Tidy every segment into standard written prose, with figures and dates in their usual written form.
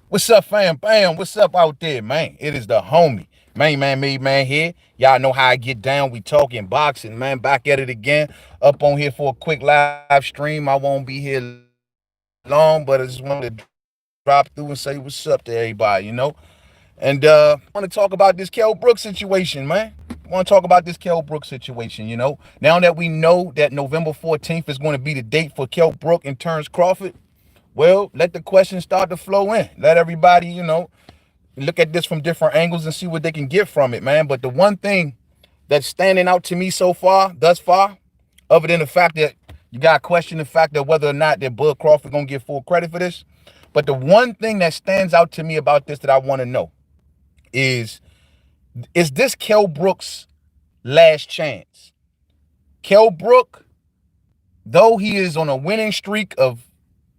What's up, fam? Bam. What's up out there, man? It is the homie. Main man, made man here. Y'all know how I get down. We talking boxing, man. Back at it again. Up on here for a quick live stream. I won't be here long, but I just wanted to drop through and say what's up to everybody, And want to talk about this Kell Brooks situation, man. Want to talk about this Kell Brooks situation, Now that we know that November 14th is going to be the date for Kell Brook and Terrence Crawford, well, let the questions start to flow in. Let everybody, look at this from different angles and see what they can get from it, man. But the one thing that's standing out to me so far, thus far, other than the fact that you got to question the fact that whether or not that Bud Crawford going to get full credit for this. But the one thing that stands out to me about this that I want to know is this Kell Brooks' last chance? Kell Brook, though he is on a winning streak of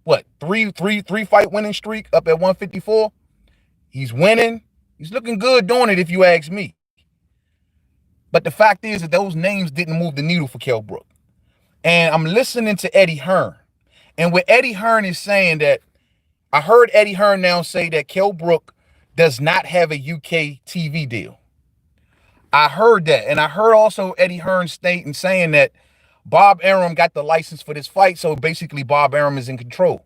what, three fight winning streak up at 154, he's winning. He's looking good doing it, if you ask me. But the fact is that those names didn't move the needle for Kell Brook. And I'm listening to Eddie Hearn. And what Eddie Hearn is saying that, I heard Eddie Hearn now say that Kell Brook does not have a UK TV deal. I heard that. And I heard also Eddie Hearn stating saying that Bob Arum got the license for this fight, so basically Bob Arum is in control.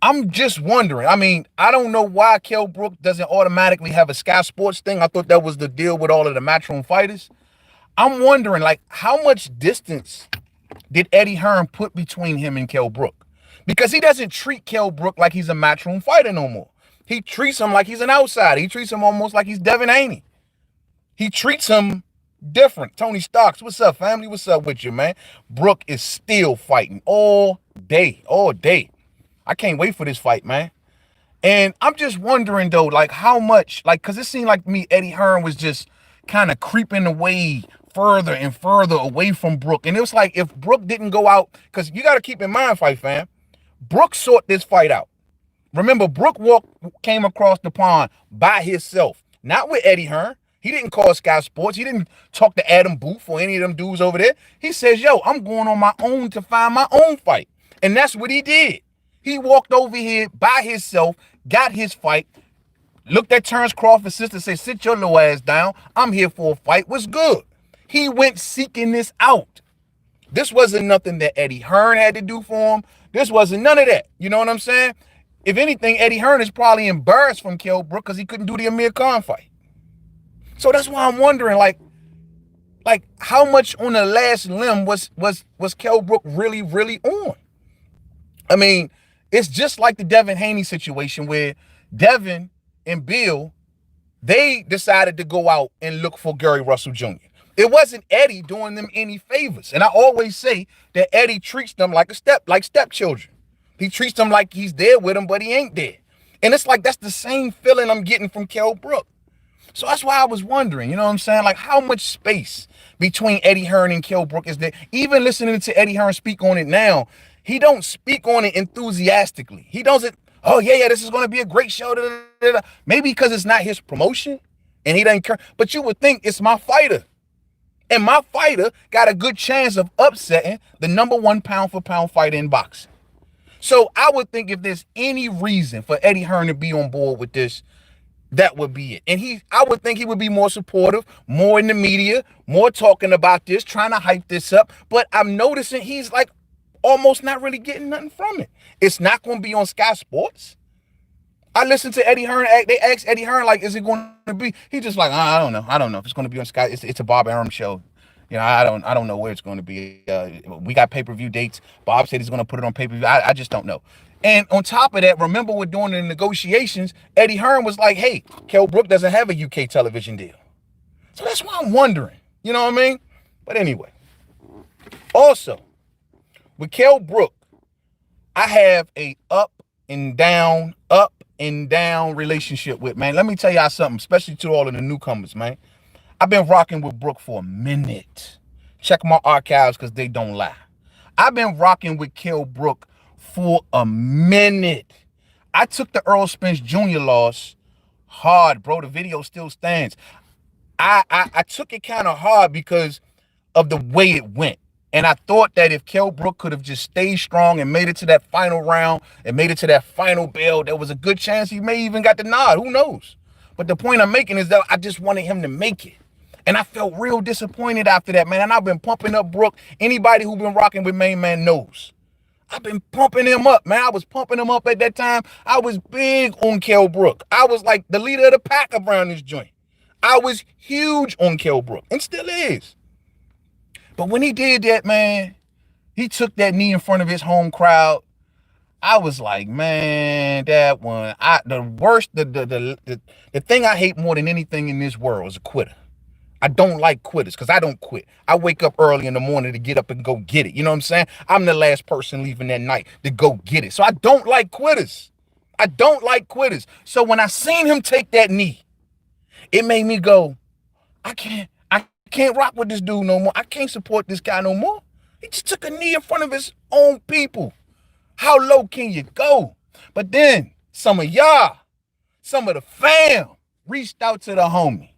I'm just wondering. I mean, I don't know why Kell Brook doesn't automatically have a Sky Sports thing. I thought that was the deal with all of the Matchroom fighters. I'm wondering, like, how much distance did Eddie Hearn put between him and Kell Brook? Because he doesn't treat Kell Brook like he's a Matchroom fighter no more. He treats him like he's an outsider. He treats him almost like he's Devin Haney. He treats him different. Tony Starks, what's up, family? What's up with you, man? Brook is still fighting all day, all day. I can't wait for this fight, man. And I'm just wondering, though, like, how much, like, because it seemed like me, Eddie Hearn was just kind of creeping away further and further away from Brook. And it was like, if Brook didn't go out, because you got to keep in mind, fight fam, Brook sought this fight out. Remember, Brook came across the pond by himself, not with Eddie Hearn. He didn't call Sky Sports. He didn't talk to Adam Booth or any of them dudes over there. He says, yo, I'm going on my own to find my own fight. And that's what he did. He walked over here by himself, got his fight, looked at Terrence Crawford's sister, said, sit your little ass down. I'm here for a fight. What's good? He went seeking this out. This wasn't nothing that Eddie Hearn had to do for him. This wasn't none of that. You know what I'm saying? If anything, Eddie Hearn is probably embarrassed from Kell Brook because he couldn't do the Amir Khan fight. So that's why I'm wondering, like how much on the last limb was Kell Brook really on? I mean, it's just like the Devin Haney situation where Devin and Bill, they decided to go out and look for Gary Russell Jr. It wasn't Eddie doing them any favors. And I always say that Eddie treats them like stepchildren. He treats them like he's there with them, but he ain't there. And it's like that's the same feeling I'm getting from Kell Brook. So that's why I was wondering, you know what I'm saying? Like, how much space between Eddie Hearn and Kell Brook is there? Even listening to Eddie Hearn speak on it now, he don't speak on it enthusiastically. He doesn't, oh, yeah, this is going to be a great show. Maybe because it's not his promotion and he doesn't care. But you would think it's my fighter. And my fighter got a good chance of upsetting the #1 pound-for-pound fighter in boxing. So I would think if there's any reason for Eddie Hearn to be on board with this, that would be it. And I would think he would be more supportive, more in the media, more talking about this, trying to hype this up. But I'm noticing he's like almost not really getting nothing from it. It's not going to be on Sky Sports. I listened to Eddie Hearn. They asked Eddie Hearn, like, is it going to be? He's just like, I don't know. I don't know if it's going to be on Sky. It's a Bob Arum show. You know, I don't know where it's going to be. We got pay-per-view dates. Bob said he's going to put it on pay-per-view. I just don't know. And on top of that, remember we're doing the negotiations, Eddie Hearn was like, hey, Kell Brook doesn't have a UK television deal. So that's why I'm wondering. You know what I mean? But anyway. Also, with Kell Brook, I have a up and down relationship with, man. Let me tell y'all something, especially to all of the newcomers, man. I've been rocking with Brook for a minute. Check my archives because they don't lie. I've been rocking with Kell Brook for a minute. I took the Earl Spence Jr. loss hard, bro. The video still stands. I took it kind of hard because of the way it went. And I thought that if Kell Brook could have just stayed strong and made it to that final round and made it to that final bell, there was a good chance he may even got the nod. Who knows? But the point I'm making is that I just wanted him to make it. And I felt real disappointed after that, man. And I've been pumping up Brook. Anybody who been rocking with Main Man knows. I've been pumping him up, man. I was pumping him up at that time. I was big on Kell Brook. I was like the leader of the pack around this joint. I was huge on Kell Brook and still is. But when he did that, man, he took that knee in front of his home crowd. I was like, man, that one. The thing I hate more than anything in this world is a quitter. I don't like quitters because I don't quit. I wake up early in the morning to get up and go get it. You know what I'm saying? I'm the last person leaving that night to go get it. So I don't like quitters. I don't like quitters. So when I seen him take that knee, it made me go, I can't rock with this dude no more. I can't support this guy no more. He just took a knee in front of his own people. How low can you go? But then some of y'all, some of the fam reached out to the homie.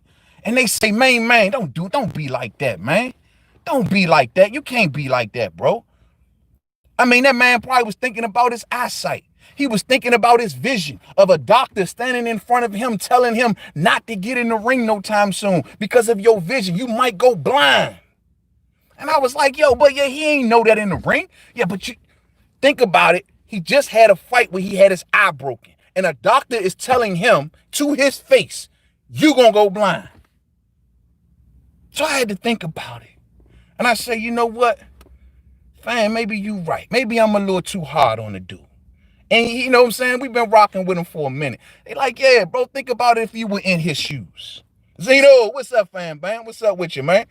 And they say, man, don't be like that, man. Don't be like that. You can't be like that, bro. I mean, that man probably was thinking about his eyesight. He was thinking about his vision of a doctor standing in front of him telling him not to get in the ring no time soon because of your vision. You might go blind. And I was like, yo, but yeah, he ain't know that in the ring. Yeah, but you think about it. He just had a fight where he had his eye broken. And a doctor is telling him to his face, you gonna go blind. So I had to think about it. And I say, you know what? Fam, maybe you right. Maybe I'm a little too hard on the dude. And you know what I'm saying? We've been rocking with him for a minute. They like, yeah, bro, think about it if you were in his shoes. Zeno, what's up, fam, man? What's up with you, man?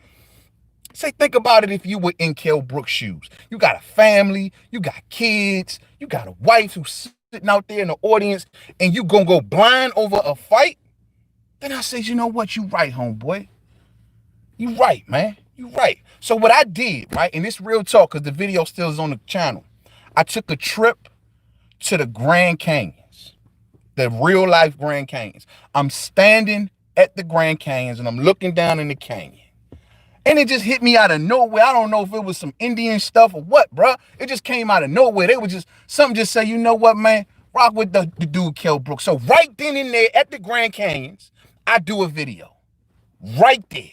Say, think about it if you were in Kell Brook's shoes. You got a family, you got kids, you got a wife who's sitting out there in the audience, and you gonna go blind over a fight? Then I said, you know what? You right, homeboy. You right, man. You right. So what I did, right, and this real talk, because the video still is on the channel, I took a trip to the Grand Canyons, the real life Grand Canyons. I'm standing at the Grand Canyons and I'm looking down in the canyon. And it just hit me out of nowhere. I don't know if it was some Indian stuff or what, bro. It just came out of nowhere. They were just, something just say, you know what, man? Rock with the dude, Kell Brook. So right then and there at the Grand Canyons, I do a video. Right there.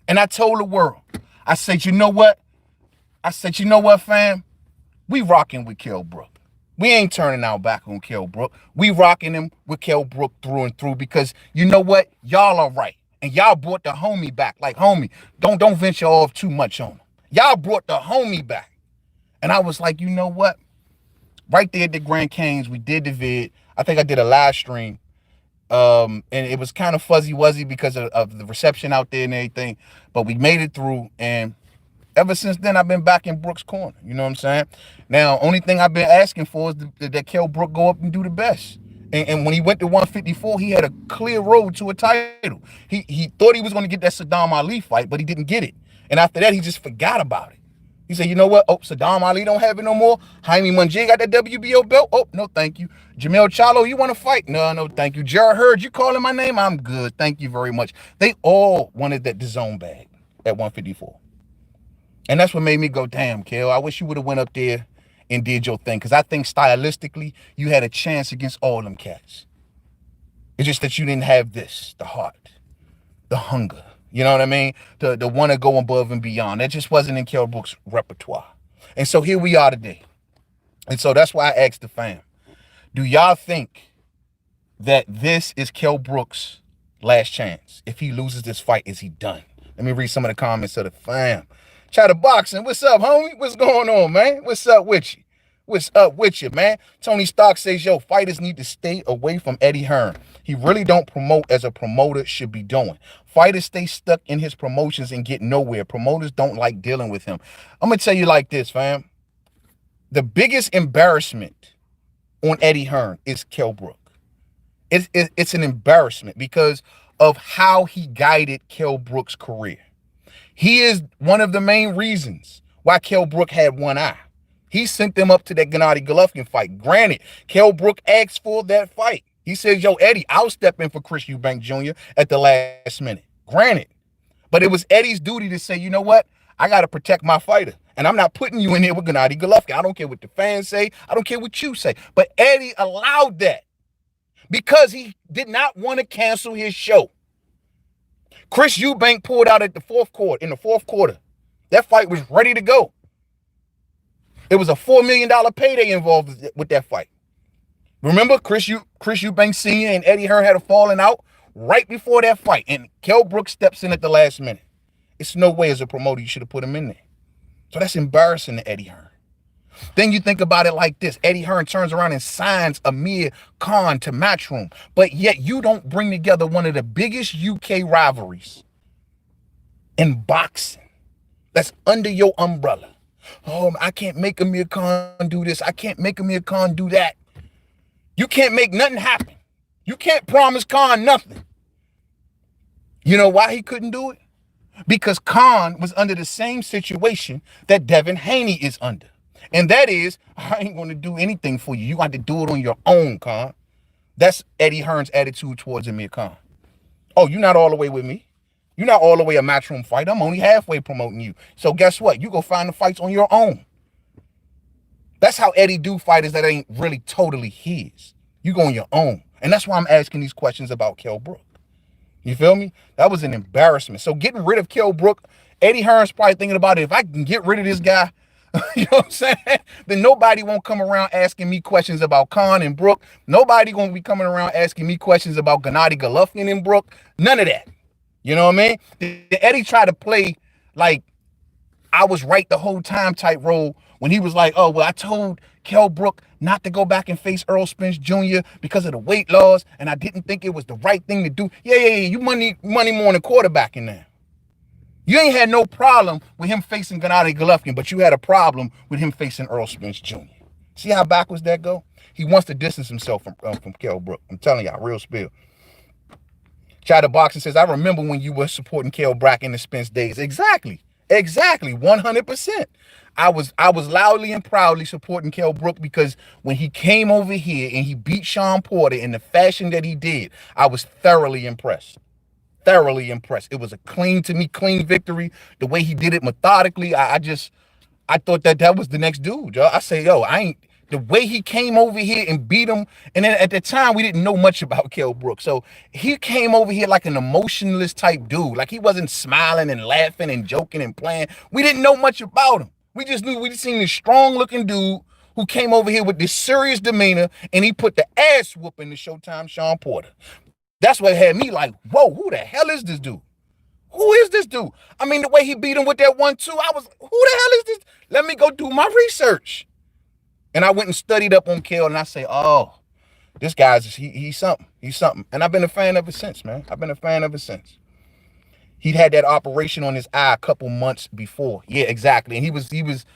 And I told the world, I said, you know what? I said, you know what, fam? We rocking with Kell Brook. We ain't turning our back on Kell Brook. We rocking him with Kell Brook through and through because you know what? Y'all are right. And y'all brought the homie back. Like, homie, don't venture off too much on him. Y'all brought the homie back. And I was like, you know what? Right there at the Grand Canyons, we did the vid. I think I did a live stream. And it was kind of fuzzy-wuzzy because of the reception out there and everything. But we made it through. And ever since then, I've been back in Brook's corner. You know what I'm saying? Now, only thing I've been asking for is that Kell Brook go up and do the best. And when he went to 154, he had a clear road to a title. He thought he was going to get that Saddam Ali fight, but he didn't get it. And after that, he just forgot about it. He said, you know what? Oh, Saddam Ali don't have it no more. Jaime Munguia got that WBO belt. Oh, no, thank you. Jamel Charlo, you want to fight? No, thank you. Jared Hurd, you calling my name? I'm good. Thank you very much. They all wanted that DAZN bag at 154. And that's what made me go, damn, Kell, I wish you would have went up there and did your thing. Because I think stylistically, you had a chance against all them cats. It's just that you didn't have this, the heart, the hunger. You know what I mean? The want to go above and beyond. That just wasn't in Kell Brook's repertoire. And so here we are today. And so that's why I asked the fam, do y'all think that this is Kell Brook's last chance? If he loses this fight, is he done? Let me read some of the comments of the fam. Chatter Boxing, what's up, homie? What's going on, man? What's up with you? What's up with you, man? Tony Stark says, yo, fighters need to stay away from Eddie Hearn. He really don't promote as a promoter should be doing. Fighters stay stuck in his promotions and get nowhere. Promoters don't like dealing with him. I'm going to tell you like this, fam. The biggest embarrassment on Eddie Hearn is Kell Brook. It's an embarrassment because of how he guided Kell Brook's career. He is one of the main reasons why Kell Brook had one eye. He sent them up to that Gennady Golovkin fight. Granted, Kell Brook asked for that fight. He says, yo, Eddie, I'll step in for Chris Eubank Jr. at the last minute. Granted. But it was Eddie's duty to say, you know what? I got to protect my fighter. And I'm not putting you in there with Gennady Golovkin. I don't care what the fans say. I don't care what you say. But Eddie allowed that because he did not want to cancel his show. Chris Eubank pulled out at the fourth quarter. That fight was ready to go. It was a $4 million payday involved with that fight. Remember, Chris Eubank Sr. and Eddie Hearn had a falling out right before that fight. And Kell Brook steps in at the last minute. It's no way as a promoter you should have put him in there. So that's embarrassing to Eddie Hearn. Then you think about it like this. Eddie Hearn turns around and signs Amir Khan to Matchroom. But yet you don't bring together one of the biggest UK rivalries in boxing that's under your umbrella. Oh, I can't make Amir Khan do this. I can't make Amir Khan do that. You can't make nothing happen. You can't promise Khan nothing. You know why he couldn't do it? Because Khan was under the same situation that Devin Haney is under. And that is, I ain't going to do anything for you. You got to do it on your own, Khan. That's Eddie Hearn's attitude towards Amir Khan. Oh, you're not all the way with me. You're not all the way a Matchroom fight. I'm only halfway promoting you. So guess what? You go find the fights on your own. That's how Eddie do fighters that ain't really totally his. You go on your own. And that's why I'm asking these questions about Kell Brook. You feel me? That was an embarrassment. So getting rid of Kell Brook, Eddie Hearn's probably thinking about it. If I can get rid of this guy, you know what I'm saying? Then nobody won't come around asking me questions about Khan and Brook. Nobody gonna be coming around asking me questions about Gennady Golovkin and Brook. None of that. You know what I mean? Did Eddie try to play like I was right the whole time type role when he was like, oh, well, I told Kell Brook not to go back and face Errol Spence Jr. because of the weight laws, and I didn't think it was the right thing to do. Yeah. You money more than quarterbacking now. You ain't had no problem with him facing Gennady Golovkin, but you had a problem with him facing Errol Spence Jr. See how backwards that go? He wants to distance himself from Kell Brook. I'm telling y'all, real spill. Chatter Boxing says, I remember when you were supporting Kell Brook in the Spence days. Exactly. 100%. I was loudly and proudly supporting Kell Brook because when he came over here and he beat Sean Porter in the fashion that he did, I was thoroughly impressed. It was a clean victory. The way he did it methodically, I thought that was the next dude. Yo. I say, the way he came over here and beat him, and then at the time we didn't know much about Kell Brook. So he came over here like an emotionless type dude. Like he wasn't smiling and laughing and joking and playing. We didn't know much about him. We just seen this strong looking dude who came over here with this serious demeanor, and he put the ass whooping to Showtime Sean Porter. That's what had me like, whoa, who the hell is this dude? Who is this dude? I mean, the way he beat him with that 1-2, I was, who the hell is this? Let me go do my research. And I went and studied up on Kell, and I say, oh, this guy's, he's something. He's something. And I've been a fan ever since, man. He'd had that operation on his eye a couple months before. Yeah, exactly. And he was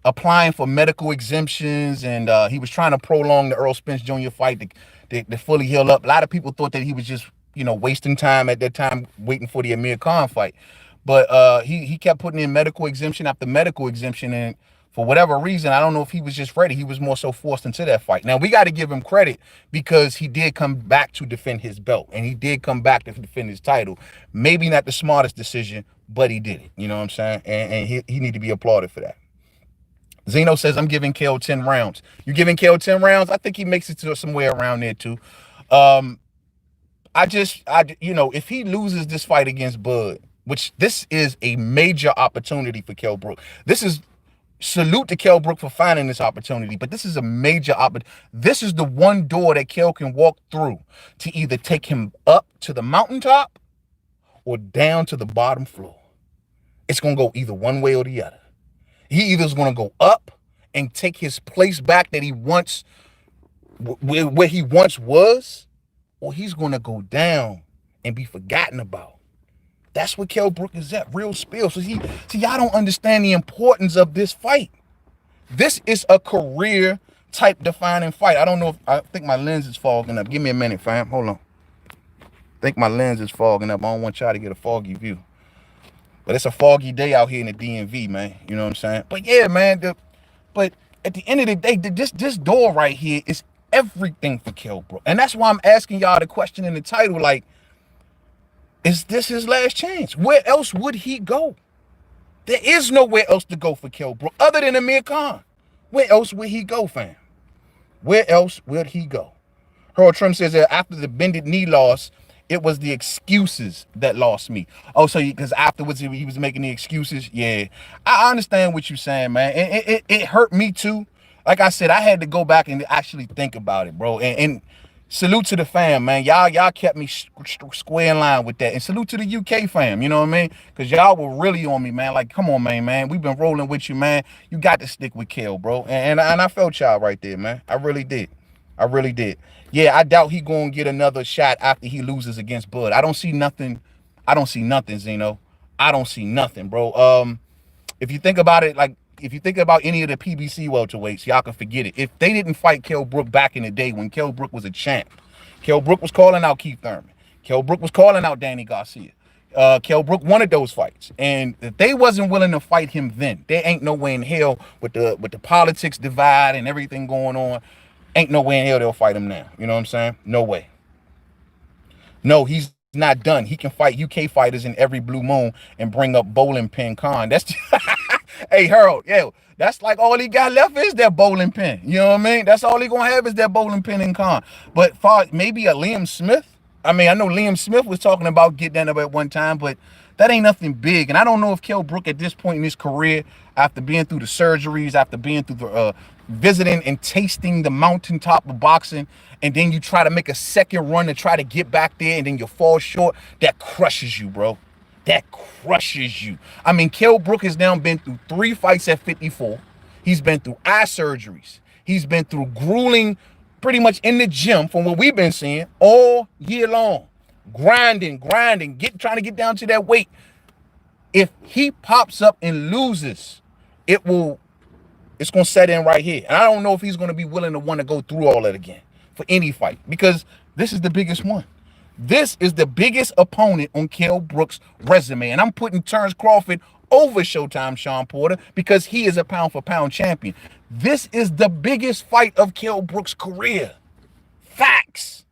applying for medical exemptions, and he was trying to prolong the Errol Spence Jr. fight to fully heal up. A lot of people thought that he was just, wasting time at that time waiting for the Amir Khan fight. But he kept putting in medical exemption after medical exemption, and for whatever reason, I don't know if he was just ready. He was more so forced into that fight. Now, we got to give him credit because he did come back to defend his belt, and he did come back to defend his title. Maybe not the smartest decision, but he did it. You know what I'm saying? And he need to be applauded for that. Zeno says, I'm giving Kell 10 rounds. You giving Kell 10 rounds? I think he makes it to somewhere around there, too. If he loses this fight against Bud, which this is a major opportunity for Kell Brook. Salute to Kell Brook for finding this opportunity, but this is a major opportunity. This is the one door that Kell can walk through to either take him up to the mountaintop or down to the bottom floor. It's going to go either one way or the other. He either is going to go up and take his place back that he once, where he once was, or he's going to go down and be forgotten about. That's what Kell Brook is at, real spill. So y'all don't understand the importance of this fight. This is a career type defining fight. I think my lens is fogging up. Give me a minute, fam. Hold on. I think my lens is fogging up. I don't want y'all to get a foggy view. But it's a foggy day out here in the DMV, man. You know what I'm saying? But yeah, man. But at the end of the day, this door right here is everything for Kell Brook. And that's why I'm asking y'all the question in the title, like, is this his last chance? Where else would he go? There is nowhere else to go for Kell Brook other than Amir Khan. Where else would he go, fam? Where else would he go? Harold Trim says that after the bended knee loss, it was the excuses that lost me. Oh, so because afterwards he was making the excuses. Yeah, I understand what you're saying, man. It hurt me too. Like I said, I had to go back and actually think about it, bro. And salute to the fam, man. Y'all kept me square in line with that. And salute to the UK fam, you know what I mean? Because y'all were really on me, man. Like, come on, man. We've been rolling with you, man. You got to stick with Kell, bro. And I felt y'all right there, man. I really did. I really did. Yeah, I doubt he gonna get another shot after he loses against Bud. I don't see nothing. I don't see nothing, Zeno. I don't see nothing, bro. If you think about it, like if you think about any of the PBC welterweights, y'all can forget it. If they didn't fight Kell Brook back in the day when Kell Brook was a champ, Kell Brook was calling out Keith Thurman. Kell Brook was calling out Danny Garcia. Kell Brook wanted those fights, and if they wasn't willing to fight him then, there ain't no way in hell with the politics divide and everything going on. Ain't no way in hell they'll fight him now. You know what I'm saying? No way. No, he's not done. He can fight UK fighters in every blue moon and bring up bowling pin Khan. That's hey Harold, yo, that's like all he got left is that bowling pin. You know what I mean? That's all he gonna have is that bowling pin and Khan. But for maybe a Liam Smith. I mean, I know Liam Smith was talking about getting that up at one time, but that ain't nothing big. And I don't know if Kell Brook at this point in his career, after being through the surgeries, after being through the visiting and tasting the mountaintop of boxing, and then you try to make a second run to try to get back there, and then you fall short, that crushes you, bro. That crushes you. I mean, Kell Brook has now been through 3 fights at 54. He's been through eye surgeries. He's been through grueling, pretty much in the gym from what we've been seeing all year long. Grinding, trying to get down to that weight. If he pops up and loses, it's going to set in right here. And I don't know if he's going to be willing to want to go through all that again for any fight, because this is the biggest one. This is the biggest opponent on Kell Brook's resume. And I'm putting Terrence Crawford over Showtime Sean Porter because he is a pound-for-pound champion. This is the biggest fight of Kell Brook's career. Facts.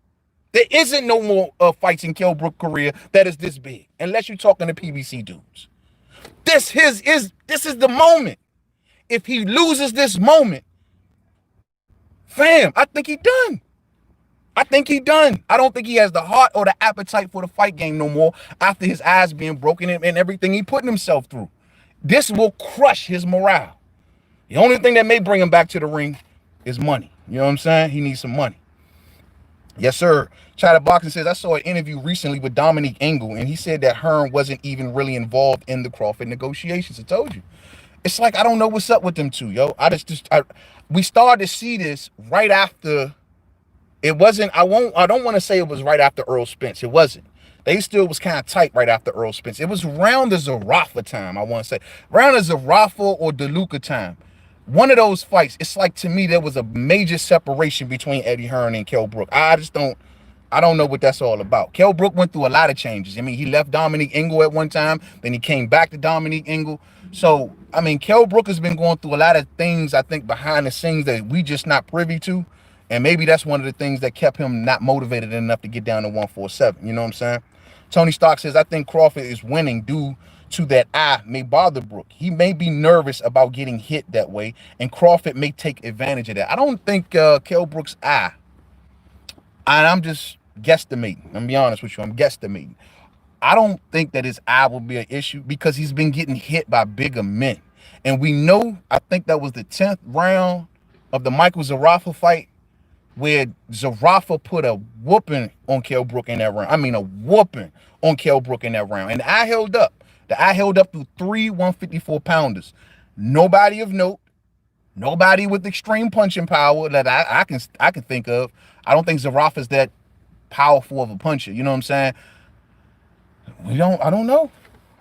There isn't no more fights in Kell Brook's career that is this big, unless you're talking to PBC dudes. This is the moment. If he loses this moment, fam, I think he done. I think he done. I don't think he has the heart or the appetite for the fight game no more after his eyes being broken and everything he putting himself through. This will crush his morale. The only thing that may bring him back to the ring is money. You know what I'm saying? He needs some money. Yes, sir. Chatter Boxing says, I saw an interview recently with Dominique Engel, and he said that Hearn wasn't even really involved in the Crawford negotiations. I told you. It's like, I don't know what's up with them two, yo. We started to see this right after. It wasn't, I don't want to say it was right after Earl Spence. It wasn't. They still was kind of tight right after Earl Spence. It was around the Zarafa time, I want to say. Around the Zarafa or DeLuca time. One of those fights, it's like, to me, there was a major separation between Eddie Hearn and Kell Brook. I don't know what that's all about. Kell Brook went through a lot of changes. I mean, he left Dominique Engel at one time, then he came back to Dominique Engel. So, I mean, Kell Brook has been going through a lot of things, I think, behind the scenes that we just not privy to. And maybe that's one of the things that kept him not motivated enough to get down to 147. You know what I'm saying? Tony Stark says, I think Crawford is winning due to that eye may bother Brook. He may be nervous about getting hit that way, and Crawford may take advantage of that. I don't think Kell Brook's eye, and I'm just guesstimating. I'm going to be honest with you. I'm guesstimating. I don't think that his eye will be an issue because he's been getting hit by bigger men. And we know, I think that was the 10th round of the Michael Zarafa fight, where Zarafa put a whooping on Kell Brook in that round. I mean, a whooping on Kell Brook in that round. And the eye held up. The eye held up through 3 154-pounders. Nobody of note. Nobody with extreme punching power that I can think of. I don't think Zarafa's that powerful of a puncher. You know what I'm saying? I don't know.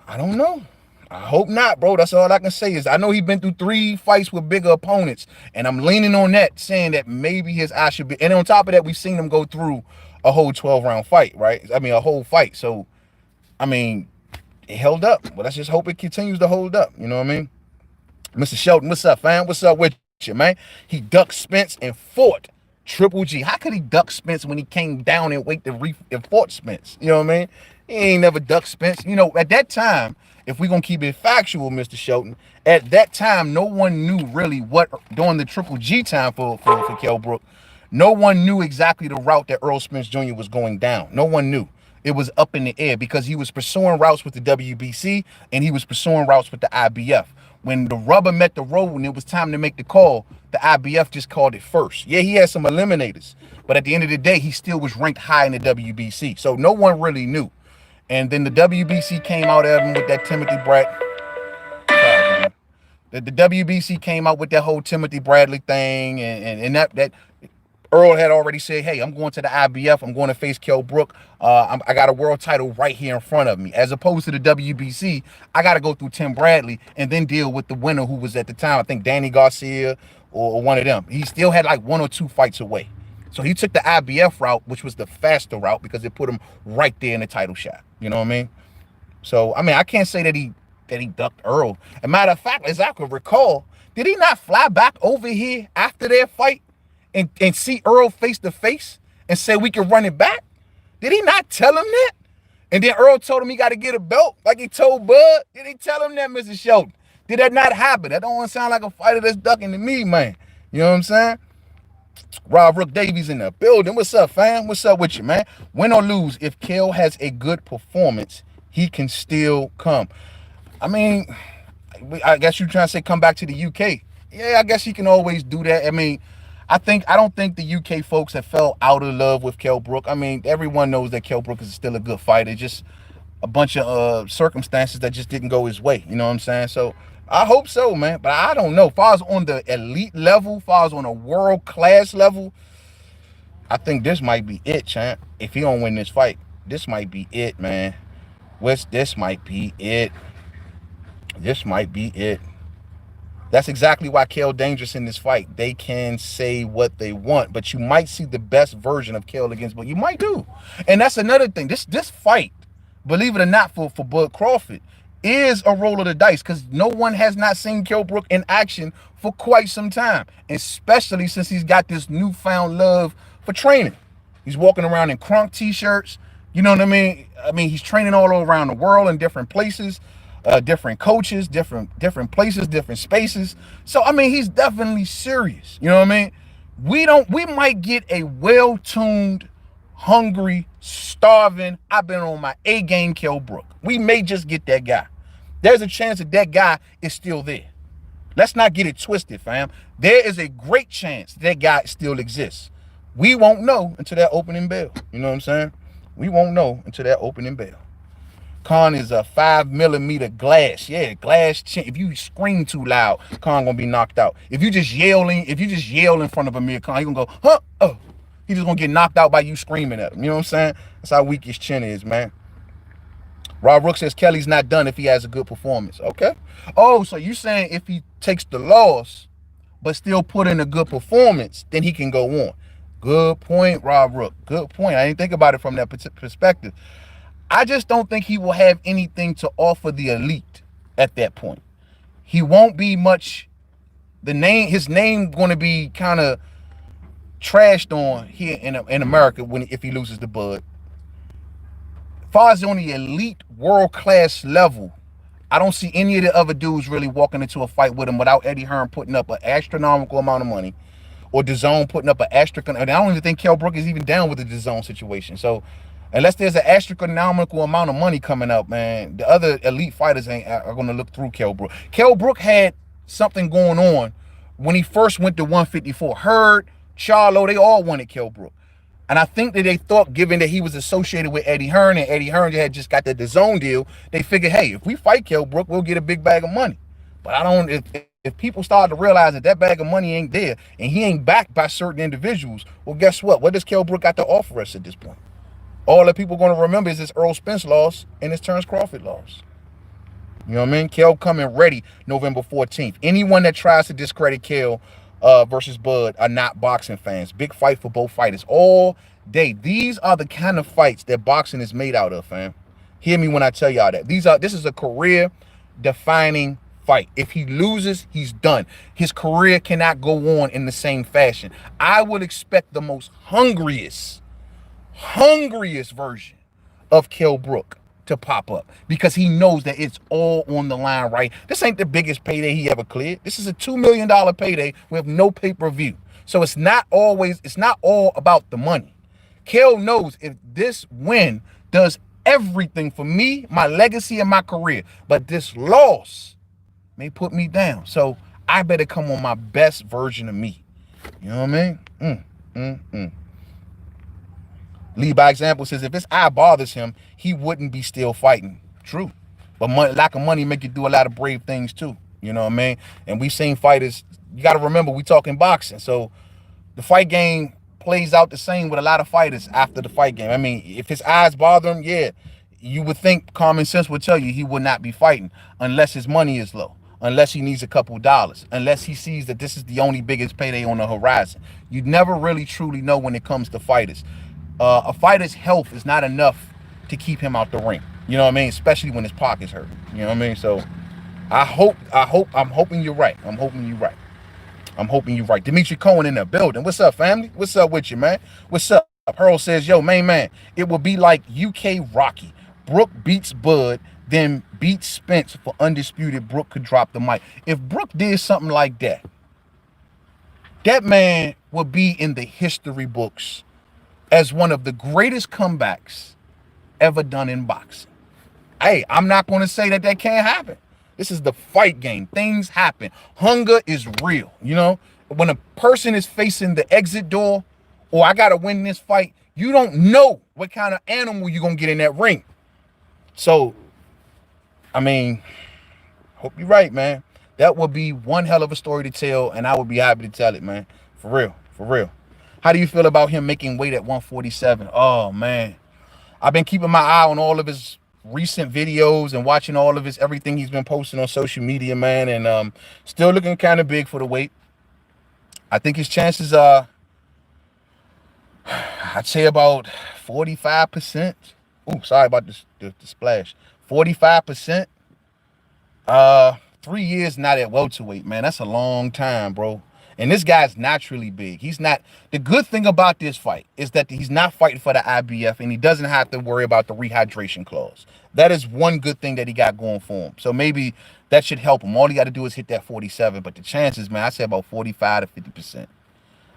I hope not, bro. That's all I can say is I know he's been through 3 fights with bigger opponents, and I'm leaning on that, saying that maybe his eye should be. And on top of that, we've seen him go through a whole 12-round fight, right? I mean, a whole fight. So, I mean, it held up. But let's just hope it continues to hold up. You know what I mean? Mr. Shelton, what's up, fam? What's up with you, man? He ducked Spence and fought Triple G. How could he duck Spence when he came down and wait and fought Spence? You know what I mean? He ain't never ducked Spence. You know, at that time, if we gonna keep it factual, Mr. Shelton, at that time, no one knew really what during the Triple G time for Kell Brook. No one knew exactly the route that Earl Spence Jr. was going down. No one knew. It was up in the air because he was pursuing routes with the WBC and he was pursuing routes with the IBF. When the rubber met the road and it was time to make the call, the IBF just called it first. Yeah, he had some eliminators, but at the end of the day, he still was ranked high in the WBC. So no one really knew. And then the WBC came out at him with that Timothy Brad. The WBC came out with that whole Timothy Bradley thing, and that Earl had already said, hey, I'm going to the IBF. I'm going to face Kell Brook. I got a world title right here in front of me. As opposed to the WBC, I got to go through Tim Bradley and then deal with the winner who was at the time, I think Danny Garcia or one of them. He still had like 1 or 2 fights away. So he took the IBF route, which was the faster route because it put him right there in the title shot. You know what I mean? So, I mean, I can't say that he ducked Earl. As a matter of fact, as I could recall, did he not fly back over here after their fight and see Earl face to face and say we can run it back? Did he not tell him that? And then Earl told him he got to get a belt like he told Bud? Did he tell him that, Mr. Shelton? Did that not happen? That don't sound like a fighter that's ducking to me, man. You know what I'm saying? Rob Rook Davies in the building. What's up, fam? What's up with you, man? Win or lose, if Kell has a good performance, he can still come. I mean, I guess you're trying to say come back to the UK. Yeah, I guess he can always do that. I mean, I don't think the UK folks have fell out of love with Kell Brook. I mean, everyone knows that Kell Brook is still a good fighter. Just a bunch of circumstances that just didn't go his way. You know what I'm saying? So I hope so, man. But I don't know. As far as on the elite level, as far as on a world-class level, I think this might be it, champ. If he don't win this fight, this might be it, man. This might be it. This might be it. That's exactly why Kell dangerous in this fight. They can say what they want, but you might see the best version of Kell against Bud. You might do. And that's another thing. This fight, believe it or not, for Bud Crawford, is a roll of the dice because no one has not seen Kell Brook in action for quite some time, especially since he's got this newfound love for training. He's walking around in Crunk t-shirts. You know what I mean? I mean, he's training all around the world in different places. Different coaches, different places, different spaces. So I mean, he's definitely serious. You know what I mean? We might get a well-tuned, hungry, starving, I've been on my A game Kell Brook. We may just get that guy. There's a chance that guy is still there. Let's not get it twisted, fam. There is a great chance that guy still exists. We won't know until that opening bell. You know what I'm saying? We won't know until that opening bell. Khan is a 5mm glass. Yeah, glass chin. If you scream too loud, Khan gonna be knocked out. If you just yell in front of Amir Khan, he gonna go, huh? Oh. He just gonna get knocked out by you screaming at him. You know what I'm saying? That's how weak his chin is, man. Rob Rook says Kelly's not done if he has a good performance. Okay. Oh, so you saying if he takes the loss, but still put in a good performance, then he can go on. Good point, Rob Rook. Good point. I didn't think about it from that perspective. I just don't think he will have anything to offer the elite at that point. He won't be much. His name going to be kind of trashed on here in America if he loses to Bud. As far as on the elite world-class level, I don't see any of the other dudes really walking into a fight with him without Eddie Hearn putting up an astronomical amount of money or DAZN putting up an astronomical. I don't even think Kell Brook is even down with the DAZN situation. So unless there's an astronomical amount of money coming up, man, the other elite fighters are going to look through Kell Brook. Kell Brook had something going on when he first went to 154. Hurd, Charlo, they all wanted Kell Brook. And I think that they thought, given that he was associated with Eddie Hearn and Eddie Hearn had just got the DAZN deal, they figured, hey, if we fight Kell Brook, we'll get a big bag of money. But if people start to realize that bag of money ain't there and he ain't backed by certain individuals, well, guess what? What does Kell Brook got to offer us at this point? All that people are going to remember is this Earl Spence loss and this Terence Crawford loss. You know what I mean? Kell coming ready November 14th. Anyone that tries to discredit Kell versus Bud are not boxing fans. Big fight for both fighters all day. These are the kind of fights that boxing is made out of, fam. Hear me when I tell y'all that. This is a career-defining fight. If he loses, he's done. His career cannot go on in the same fashion. I would expect the most hungriest version of Kell Brook to pop up because he knows that it's all on the line, right? This ain't the biggest payday he ever cleared. This is a $2 million payday with no pay-per-view. So it's not all about the money. Kell knows if this win does everything for me, my legacy, and my career, but this loss may put me down. So I better come on my best version of me. You know what I mean? Lead by example says if his eye bothers him, he wouldn't be still fighting. True. But lack of money make you do a lot of brave things too. You know what I mean? And we've seen fighters, you got to remember, we talking boxing. So the fight game plays out the same with a lot of fighters after the fight game. I mean, if his eyes bother him, yeah, you would think common sense would tell you he would not be fighting unless his money is low, unless he needs a couple dollars, unless he sees that this is the only biggest payday on the horizon. You never really truly know when it comes to fighters. A fighter's health is not enough to keep him out the ring. You know what I mean? Especially when his pocket's hurt. You know what I mean? So I'm hoping you're right. I'm hoping you're right. Dimitri Cohen in the building. What's up, family? What's up with you, man? What's up? Pearl says, yo, main man, it would be like UK Rocky. Brook beats Bud, then beats Spence for undisputed. Brook could drop the mic. If Brook did something like that, that man would be in the history books as one of the greatest comebacks ever done in boxing. Hey, I'm not going to say that can't happen. This is the fight game. Things happen. Hunger is real. You know, when a person is facing the exit door, or I got to win this fight, you don't know what kind of animal you're going to get in that ring. So, I mean, hope you're right, man. That would be one hell of a story to tell, and I would be happy to tell it, man. For real, for real. How do you feel about him making weight at 147? Oh, man. I've been keeping my eye on all of his recent videos and watching all of everything he's been posting on social media, man, and still looking kind of big for the weight. I think his chances are, I'd say about 45%. Oh, sorry about the splash. 45%. 3 years not at welterweight, man. That's a long time, bro. And this guy's naturally big. He's not. The good thing about this fight is that he's not fighting for the IBF, and he doesn't have to worry about the rehydration clause. That is one good thing that he got going for him. So maybe that should help him. All he got to do is hit that 47. But the chances, man, I say about 45 to 50%.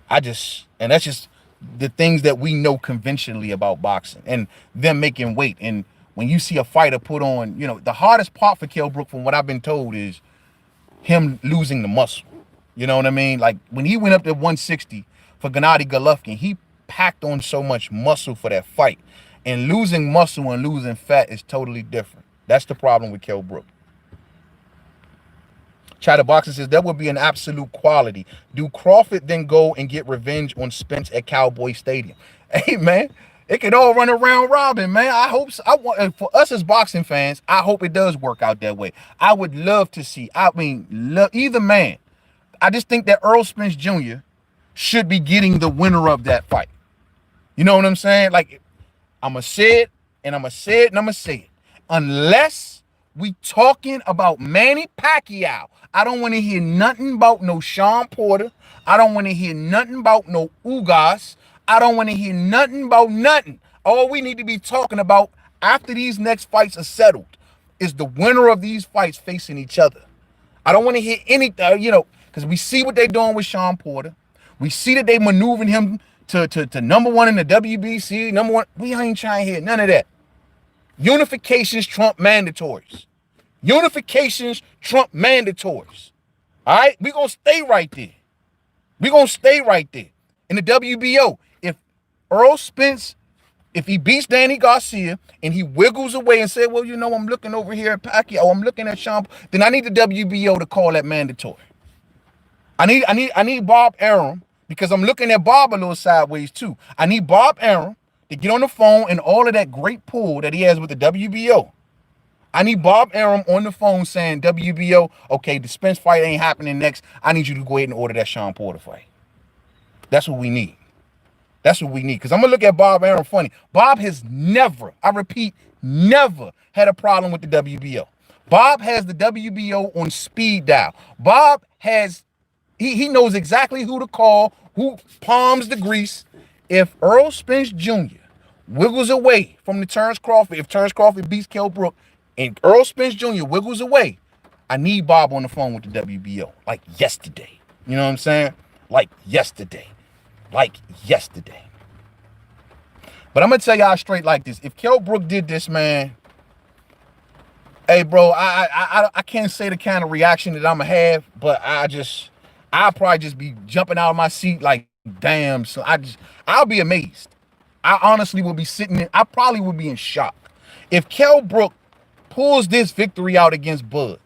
And that's just the things that we know conventionally about boxing and them making weight. And when you see a fighter put on, you know, the hardest part for Kell Brook, from what I've been told, is him losing the muscle. You know what I mean? Like when he went up to 160 for Gennady Golovkin, he packed on so much muscle for that fight. And losing muscle and losing fat is totally different. That's the problem with Kell Brook. Chatter Boxing says that would be an absolute quality. Do Crawford then go and get revenge on Spence at Cowboy Stadium? Hey, man, it could all run around robin, man. I hope so. For us as boxing fans, I hope it does work out that way. I would love to see. Either man. I just think that Errol Spence Jr. should be getting the winner of that fight. You know what I'm saying? Like, I'm going to say it, and I'm going to say it, and I'm going to say it. Unless we talking about Manny Pacquiao, I don't want to hear nothing about no Sean Porter. I don't want to hear nothing about no Ugas. I don't want to hear nothing about nothing. All we need to be talking about after these next fights are settled is the winner of these fights facing each other. I don't want to hear anything, because we see what they're doing with Sean Porter. We see that they maneuvering him to number one in the WBC, number one. We ain't trying to hear none of that. Unifications trump mandatories. Unifications trump mandatories. All right? We're going to stay right there. We're going to stay right there. In the WBO, if Errol Spence, if he beats Danny Garcia and he wiggles away and says, well, I'm looking over here at Pacquiao, I'm looking at Sean, then I need the WBO to call that mandatory. I need Bob Arum, because I'm looking at Bob a little sideways too. I need Bob Arum to get on the phone and all of that great pull that he has with the WBO. I need Bob Arum on the phone saying, WBO, okay, the Spence fight ain't happening next. I need you to go ahead and order that Sean Porter fight. That's what we need. That's what we need. Because I'm going to look at Bob Arum funny. Bob has never, I repeat, never had a problem with the WBO. Bob has the WBO on speed dial. Bob has, he knows exactly who to call, who palms the grease. If Errol Spence Jr. wiggles away from the Terrence Crawford, if Terrence Crawford beats Kell Brook and Earl Spence Jr. wiggles away, I need Bob on the phone with the WBO. Like yesterday. You know what I'm saying? Like yesterday. Like yesterday. But I'm going to tell y'all straight like this. If Kell Brook did this, man, hey, bro, I can't say the kind of reaction that I'm going to have, but I'll probably just be jumping out of my seat like, damn. So I'll be amazed. I honestly will be sitting there. I probably would be in shock. If Kell Brook pulls this victory out against Bud,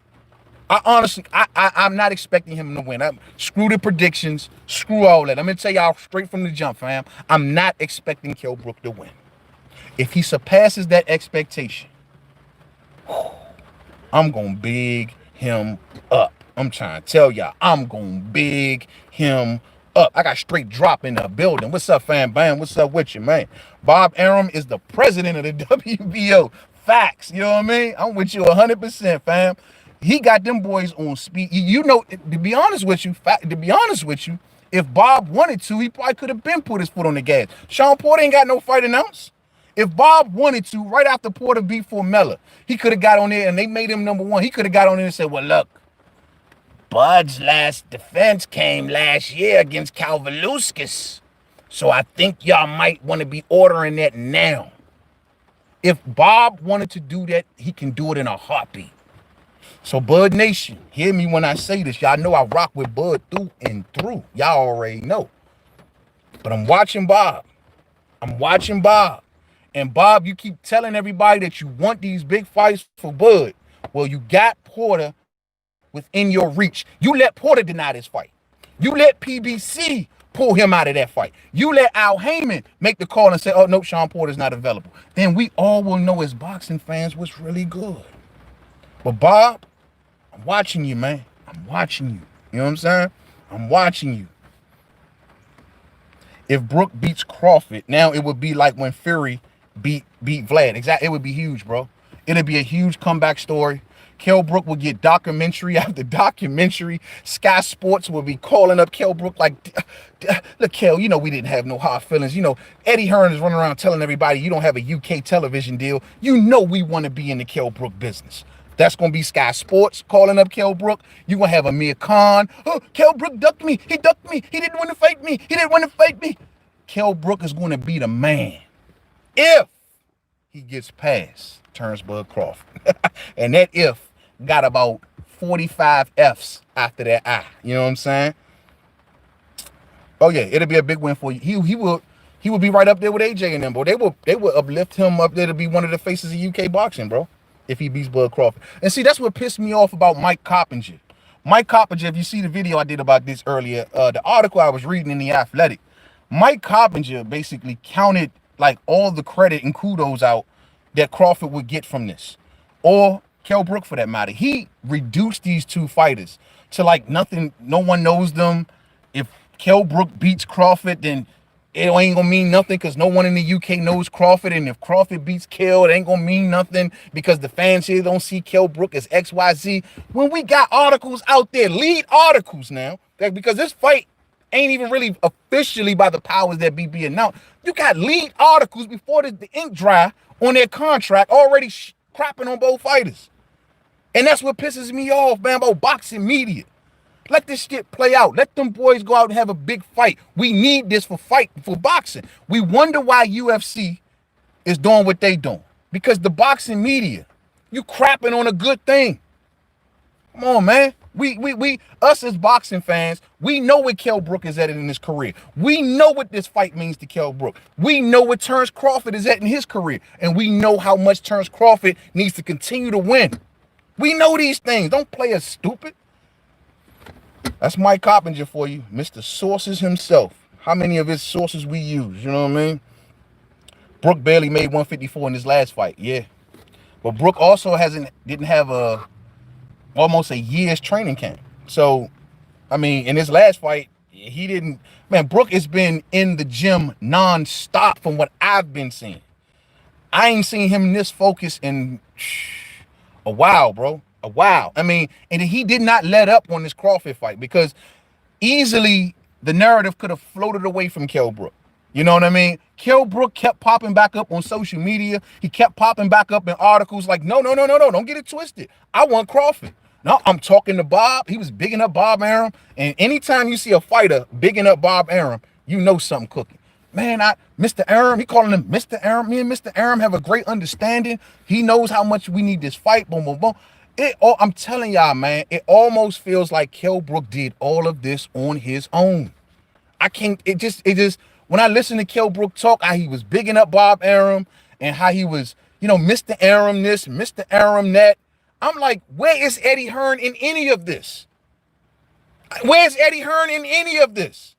I'm not expecting him to win. Screw the predictions. Screw all that. I'm going to tell y'all straight from the jump, fam. I'm not expecting Kell Brook to win. If he surpasses that expectation, I'm going to big him up. I'm trying to tell y'all, I'm going to big him up. I got straight drop in the building. What's up, fam? Bam. What's up with you, man? Bob Arum is the president of the WBO. Facts. You know what I mean? I'm with you 100%, fam. He got them boys on speed. You know, to be honest with you, if Bob wanted to, he probably could have been put his foot on the gas. Sean Porter ain't got no fight announced. If Bob wanted to, right after Porter beat Formella, he could have got on there and they made him #1. He could have got on there and said, well, look, Bud's last defense came last year against Kalvaluskis. So I think y'all might want to be ordering that now. If Bob wanted to do that, he can do it in a heartbeat. So Bud Nation, hear me when I say this. Y'all know I rock with Bud through and through. Y'all already know. But I'm watching Bob. And Bob, you keep telling everybody that you want these big fights for Bud. Well, you got Porter within your reach. You let Porter deny this fight. You let PBC pull him out of that fight. You let Al Heyman make the call and say, oh, no, Sean Porter's not available. Then we all will know as boxing fans what's really good. But Bob, I'm watching you, man. I'm watching you. You know what I'm saying? I'm watching you. If Brook beats Crawford, now it would be like when Fury beat Vlad. Exactly. It would be huge, bro. It'd be a huge comeback story. Kell Brook would get documentary after documentary. Sky Sports would be calling up Kell Brook like, look, Kell, you know we didn't have no hard feelings. You know, Eddie Hearn is running around telling everybody you don't have a UK television deal. You know we want to be in the Kell Brook business. That's going to be Sky Sports calling up Kell Brook. You're going to have Amir Khan. Oh, Kell Brook ducked me. He ducked me. He didn't want to fight me. He didn't want to fight me. Kell Brook is going to be the man if he gets past Terrence Bud Crawford. And that if got about 45 F's after that I. You know what I'm saying? Oh, yeah. It'll be a big win for you. He will be right up there with AJ and them, bro. They will uplift him up there to be one of the faces of UK boxing, bro, if he beats Bud Crawford. And see, that's what pissed me off about Mike Coppinger. Mike Coppinger, if you see the video I did about this earlier, the article I was reading in The Athletic, Mike Coppinger basically counted like all the credit and kudos out that Crawford would get from this, or Kell Brook for that matter. He reduced these two fighters to like nothing. No one knows them. If Kell Brook beats Crawford, then it ain't gonna mean nothing because no one in the UK knows Crawford. And if Crawford beats Kell, it ain't gonna mean nothing because the fans here don't see Kell Brook as XYZ. When we got articles out there, lead articles now, because this fight ain't even really officially by the powers that be announced. You got lead articles before the ink dry on their contract already crapping on both fighters. And that's what pisses me off, man, about boxing media. Let this shit play out. Let them boys go out and have a big fight. We need this for boxing. We wonder why UFC is doing what they doing. Because the boxing media, you crapping on a good thing. Come on, man. Us as boxing fans, we know where Kell Brook is at in his career. We know what this fight means to Kell Brook. We know where Terrence Crawford is at in his career. And we know how much Terrence Crawford needs to continue to win. We know these things. Don't play us stupid. That's Mike Coppinger for you, Mr. Sources himself. How many of his sources we use, you know what I mean? Brook barely made 154 in his last fight, yeah. But Brook also didn't have almost a year's training camp. So, I mean, in his last fight, he didn't. Man, Brook has been in the gym non-stop from what I've been seeing. I ain't seen him this focused in a while, bro. A while. I mean, and he did not let up on this Crawford fight because easily the narrative could have floated away from Kell Brook. You know what I mean? Kell Brook kept popping back up on social media. He kept popping back up in articles like, no, no, no, no, no, don't get it twisted. I want Crawford. No, I'm talking to Bob. He was bigging up Bob Arum. And anytime you see a fighter bigging up Bob Arum, you know something cooking. Man, Mr. Arum, he calling him Mr. Arum. Me and Mr. Arum have a great understanding. He knows how much we need this fight. Boom, boom, boom. I'm telling y'all, man, it almost feels like Kell Brook did all of this on his own. I can't, when I listen to Kell Brook talk, how he was bigging up Bob Arum and how he was, Mr. Arum this, Mr. Arum that, I'm like, where is Eddie Hearn in any of this? Where's Eddie Hearn in any of this?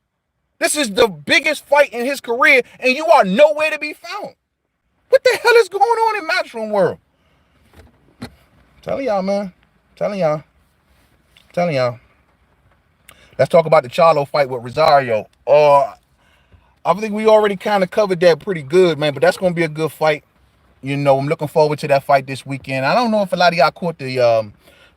This is the biggest fight in his career, and you are nowhere to be found. What the hell is going on in Matchroom World? Telling y'all, man. Telling y'all. Let's talk about the Charlo fight with Rosario. I think we already kind of covered that pretty good, man, but that's going to be a good fight. I'm looking forward to that fight this weekend. I don't know if a lot of y'all caught the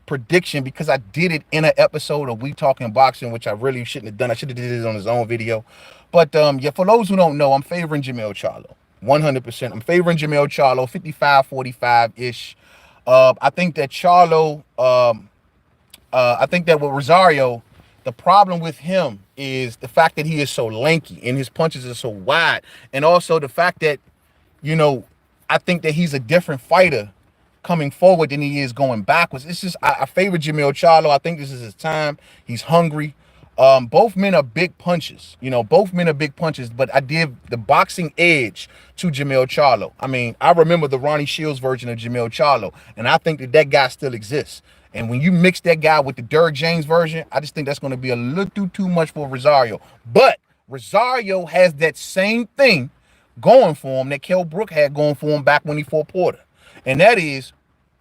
prediction because I did it in an episode of We Talking Boxing, which I really shouldn't have done. I should have did it on his own video. But yeah, for those who don't know, I'm favoring Jermell Charlo. 100%. I'm favoring Jermell Charlo, 55-45-ish. I think that Charlo, I think that with Rosario, the problem with him is the fact that he is so lanky and his punches are so wide. And also the fact that, I think that he's a different fighter coming forward than he is going backwards. It's just, I favor Jermell Charlo. I think this is his time. He's hungry. Both men are big punches. But I give the boxing edge to Jermell Charlo. I mean, I remember the Ronnie Shields version of Jermell Charlo, and I think that guy still exists. And when you mix that guy with the Derrick James version, I just think that's going to be a little too much for Rosario. But Rosario has that same thing going for him that Kell Brook had going for him back when he fought Porter. And that is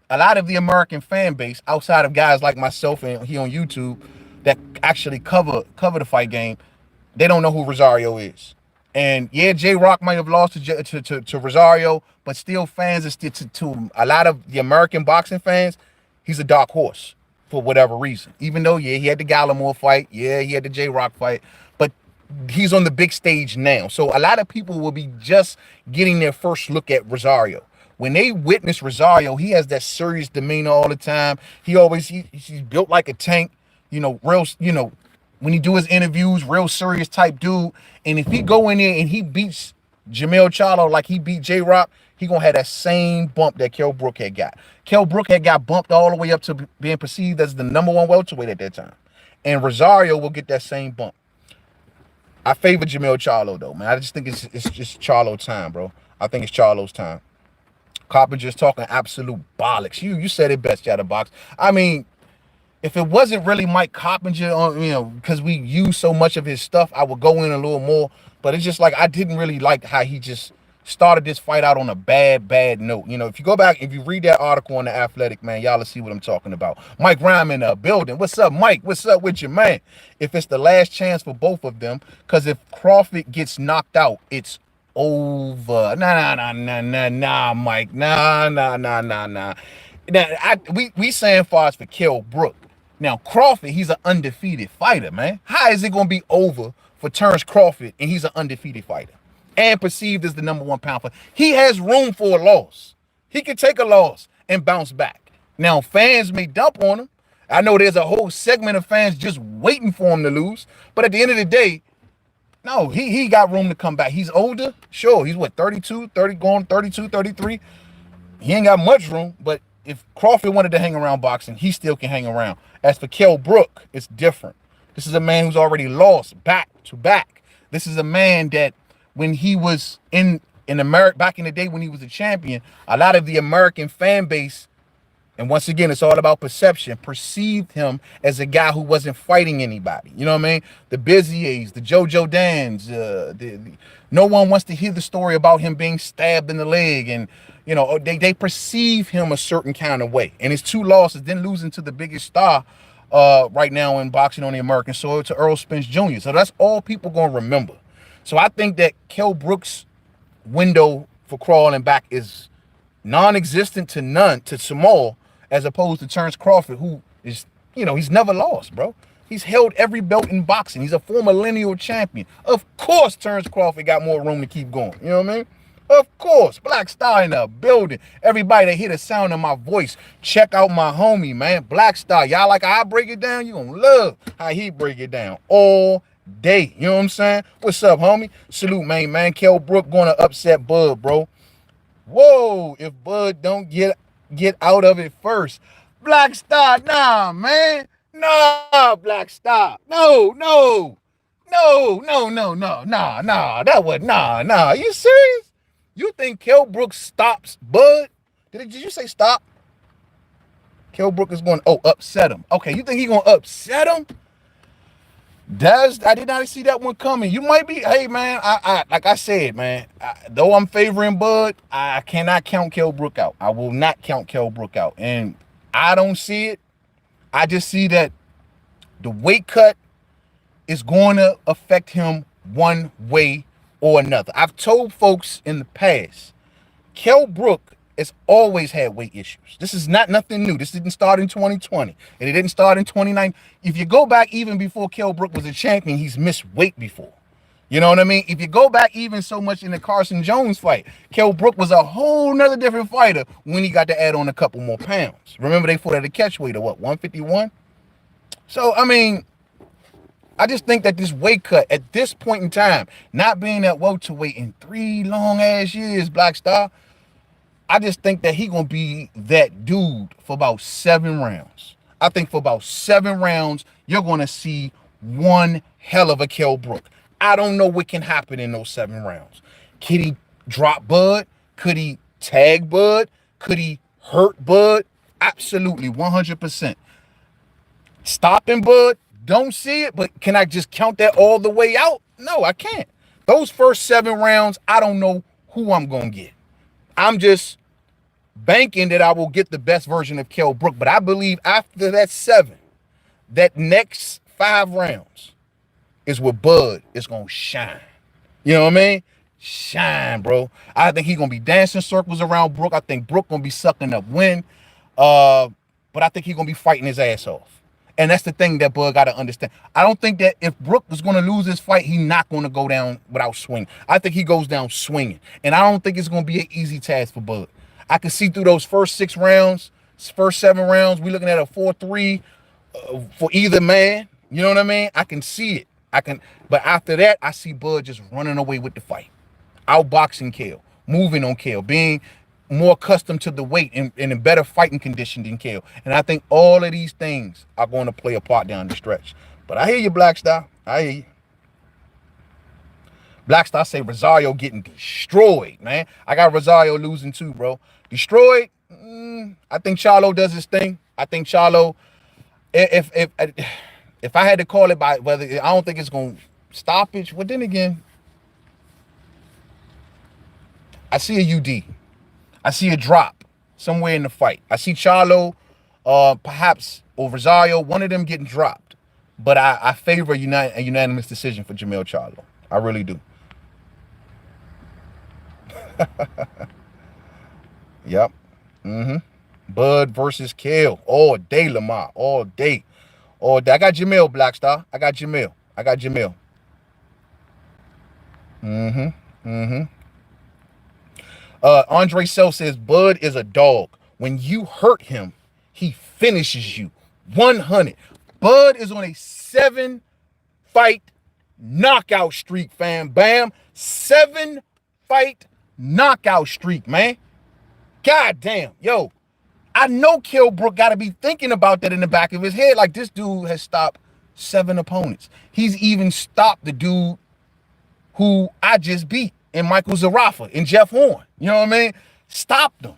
a lot of the American fan base, outside of guys like myself and here on YouTube that actually cover the fight game, they don't know who Rosario is. And yeah, J-Rock might have lost to Rosario, but still fans are still to a lot of the American boxing fans, he's a dark horse for whatever reason. Even though, yeah, he had the Gallimore fight. Yeah, he had the J-Rock fight. But he's on the big stage now. So a lot of people will be just getting their first look at Rosario. When they witness Rosario, he has that serious demeanor all the time. He's built like a tank, real, when he do his interviews, real serious type dude. And if he go in there and he beats Jermell Charlo like he beat J-Rock, he gonna have that same bump that Kell Brook had got. Kell Brook had got bumped all the way up to being perceived as the #1 welterweight at that time. And Rosario will get that same bump. I favor Jermell Charlo though, man. I just think it's just Charlo time, bro. I think it's Charlo's time. Carpenter's talking absolute bollocks. You said it best, Chatterbox. I mean, if it wasn't really Mike Carpenter, because we use so much of his stuff, I would go in a little more. But it's just like I didn't really like how he just started this fight out on a bad note. If you go back, if you read that article on The Athletic, man, y'all will see what I'm talking about. Mike Rhyme in the building. What's up, Mike? What's up with you, man? If it's the last chance for both of them, because if Crawford gets knocked out, it's over. Nah, Mike. Nah. Now, we saying far as for Kell Brook. Now, Crawford, he's an undefeated fighter, man. How is it going to be over for Terrence Crawford and he's an undefeated fighter and perceived as the #1 pound fighter? He has room for a loss. He can take a loss and bounce back. Now, fans may dump on him. I know there's a whole segment of fans just waiting for him to lose. But at the end of the day, no, he got room to come back. He's older. Sure, he's what, 32, 30, going 32, 33. He ain't got much room, but if Crawford wanted to hang around boxing, he still can hang around. As for Kell Brook, it's different. This is a man who's already lost back to back. This is a man that when he was in America, back in the day when he was a champion, a lot of the American fan base, and once again, it's all about perception, perceived him as a guy who wasn't fighting anybody. You know what I mean? The Biziers, the Jojo Dans, no one wants to hear the story about him being stabbed in the leg. And, they perceive him a certain kind of way. And his 2 losses, then losing to the biggest star right now in boxing on the American soil, to Earl Spence Jr. So that's all people going to remember. So I think that Kell Brook's window for crawling back is non-existent to none, to small, as opposed to Terrence Crawford, who is, he's never lost, bro. He's held every belt in boxing. He's a former lineal champion. Of course, Terrence Crawford got more room to keep going. You know what I mean? Of course, Black Star in the building. Everybody that hear the sound of my voice, check out my homie, man. Black Star. Y'all like how I break it down? You gonna love how he break it down all day. You know what I'm saying? What's up, homie? Salute, man. Kell Brook gonna upset Bud, bro. Whoa, if Bud don't get out of it first. Black Star, nah, man. Nah, Black Star. No. Nah. That was, nah. You serious? You think Kell Brook stops Bud? Did you say stop? Kell Brook is going to, upset him. Okay, you think he going to upset him? I did not see that one coming. You might be, hey, man, I like I said, man, though I'm favoring Bud, I cannot count Kell Brook out. I will not count Kell Brook out. And I don't see it. I just see that the weight cut is going to affect him one way or another. I've told folks in the past, Kell Brook has always had weight issues. This is not nothing new. This didn't start in 2020, and it didn't start in 2019. If you go back even before Kell Brook was a champion, he's missed weight before. You know what I mean? If you go back even so much in the Carson Jones fight, Kell Brook was a whole nother different fighter when he got to add on a couple more pounds. Remember they fought at a catch weight of what, 151? So, I mean, I just think that this weight cut at this point in time, not being at welterweight in 3 long-ass years, Black Star, I just think that he going to be that dude for about 7 rounds. I think for about 7 rounds, you're going to see one hell of a Kell Brook. I don't know what can happen in those 7 rounds. Could he drop Bud? Could he tag Bud? Could he hurt Bud? Absolutely, 100%. Stopping Bud, don't see it, but can I just count that all the way out? No, I can't. Those first 7 rounds, I don't know who I'm going to get. I'm just banking that I will get the best version of Kell Brook, but I believe after that 7, that next 5 rounds is where Bud is going to shine. You know what I mean? Shine, bro. I think he's going to be dancing circles around Brook. I think Brook going to be sucking up wind. But I think he's going to be fighting his ass off. And that's the thing that Bud got to understand. I don't think that if Brook is going to lose this fight, he's not going to go down without swinging. I think he goes down swinging. And I don't think it's going to be an easy task for Bud. I can see through those first 6 rounds, first 7 rounds, we're looking at a 4-3 for either man. You know what I mean? I can see it. But after that, I see Bud just running away with the fight. Outboxing Kell, moving on Kell, being more accustomed to the weight and in better fighting condition than Kell. And I think all of these things are going to play a part down the stretch. But I hear you, Black Star. I hear you. Black Star say Rosario getting destroyed, man. I got Rosario losing too, bro. Destroyed? I think Charlo does his thing. I think Charlo, if I had to call it by whether, I don't think it's going to stoppage. But then again, I see a UD. I see a drop somewhere in the fight. I see Charlo, perhaps, or Rosario, one of them getting dropped. But I favor a unanimous decision for Jermell Charlo. I really do. Yep. Bud versus Kell. All day, Lamar. All day. I got Jermell, Black Star. I got Jermell. Andre Self says, Bud is a dog. When you hurt him, he finishes you. 100. Bud is on a 7-fight knockout streak, fam. Bam. 7-fight knockout streak, man. God damn. Yo, I know Kell Brook got to be thinking about that in the back of his head. Like, this dude has stopped 7 opponents. He's even stopped the dude who I just beat in Michael Zarafa and Jeff Horn. You know what I mean? Stopped them.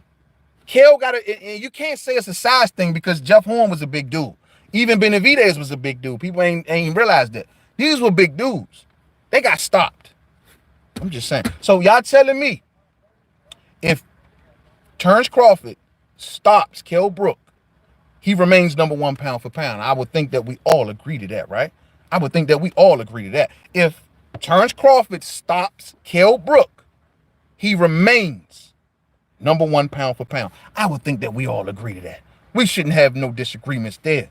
Kell got to, and you can't say it's a size thing because Jeff Horn was a big dude. Even Benavidez was a big dude. People ain't realized that. These were big dudes. They got stopped. I'm just saying. So y'all telling me if Terrence Crawford stops Kell Brook, he remains number 1 pound for pound. I would think that we all agree to that, right? I would think that we all agree to that. If Terrence Crawford stops Kell Brook, he remains number 1 pound for pound. I would think that we all agree to that. We shouldn't have no disagreements there.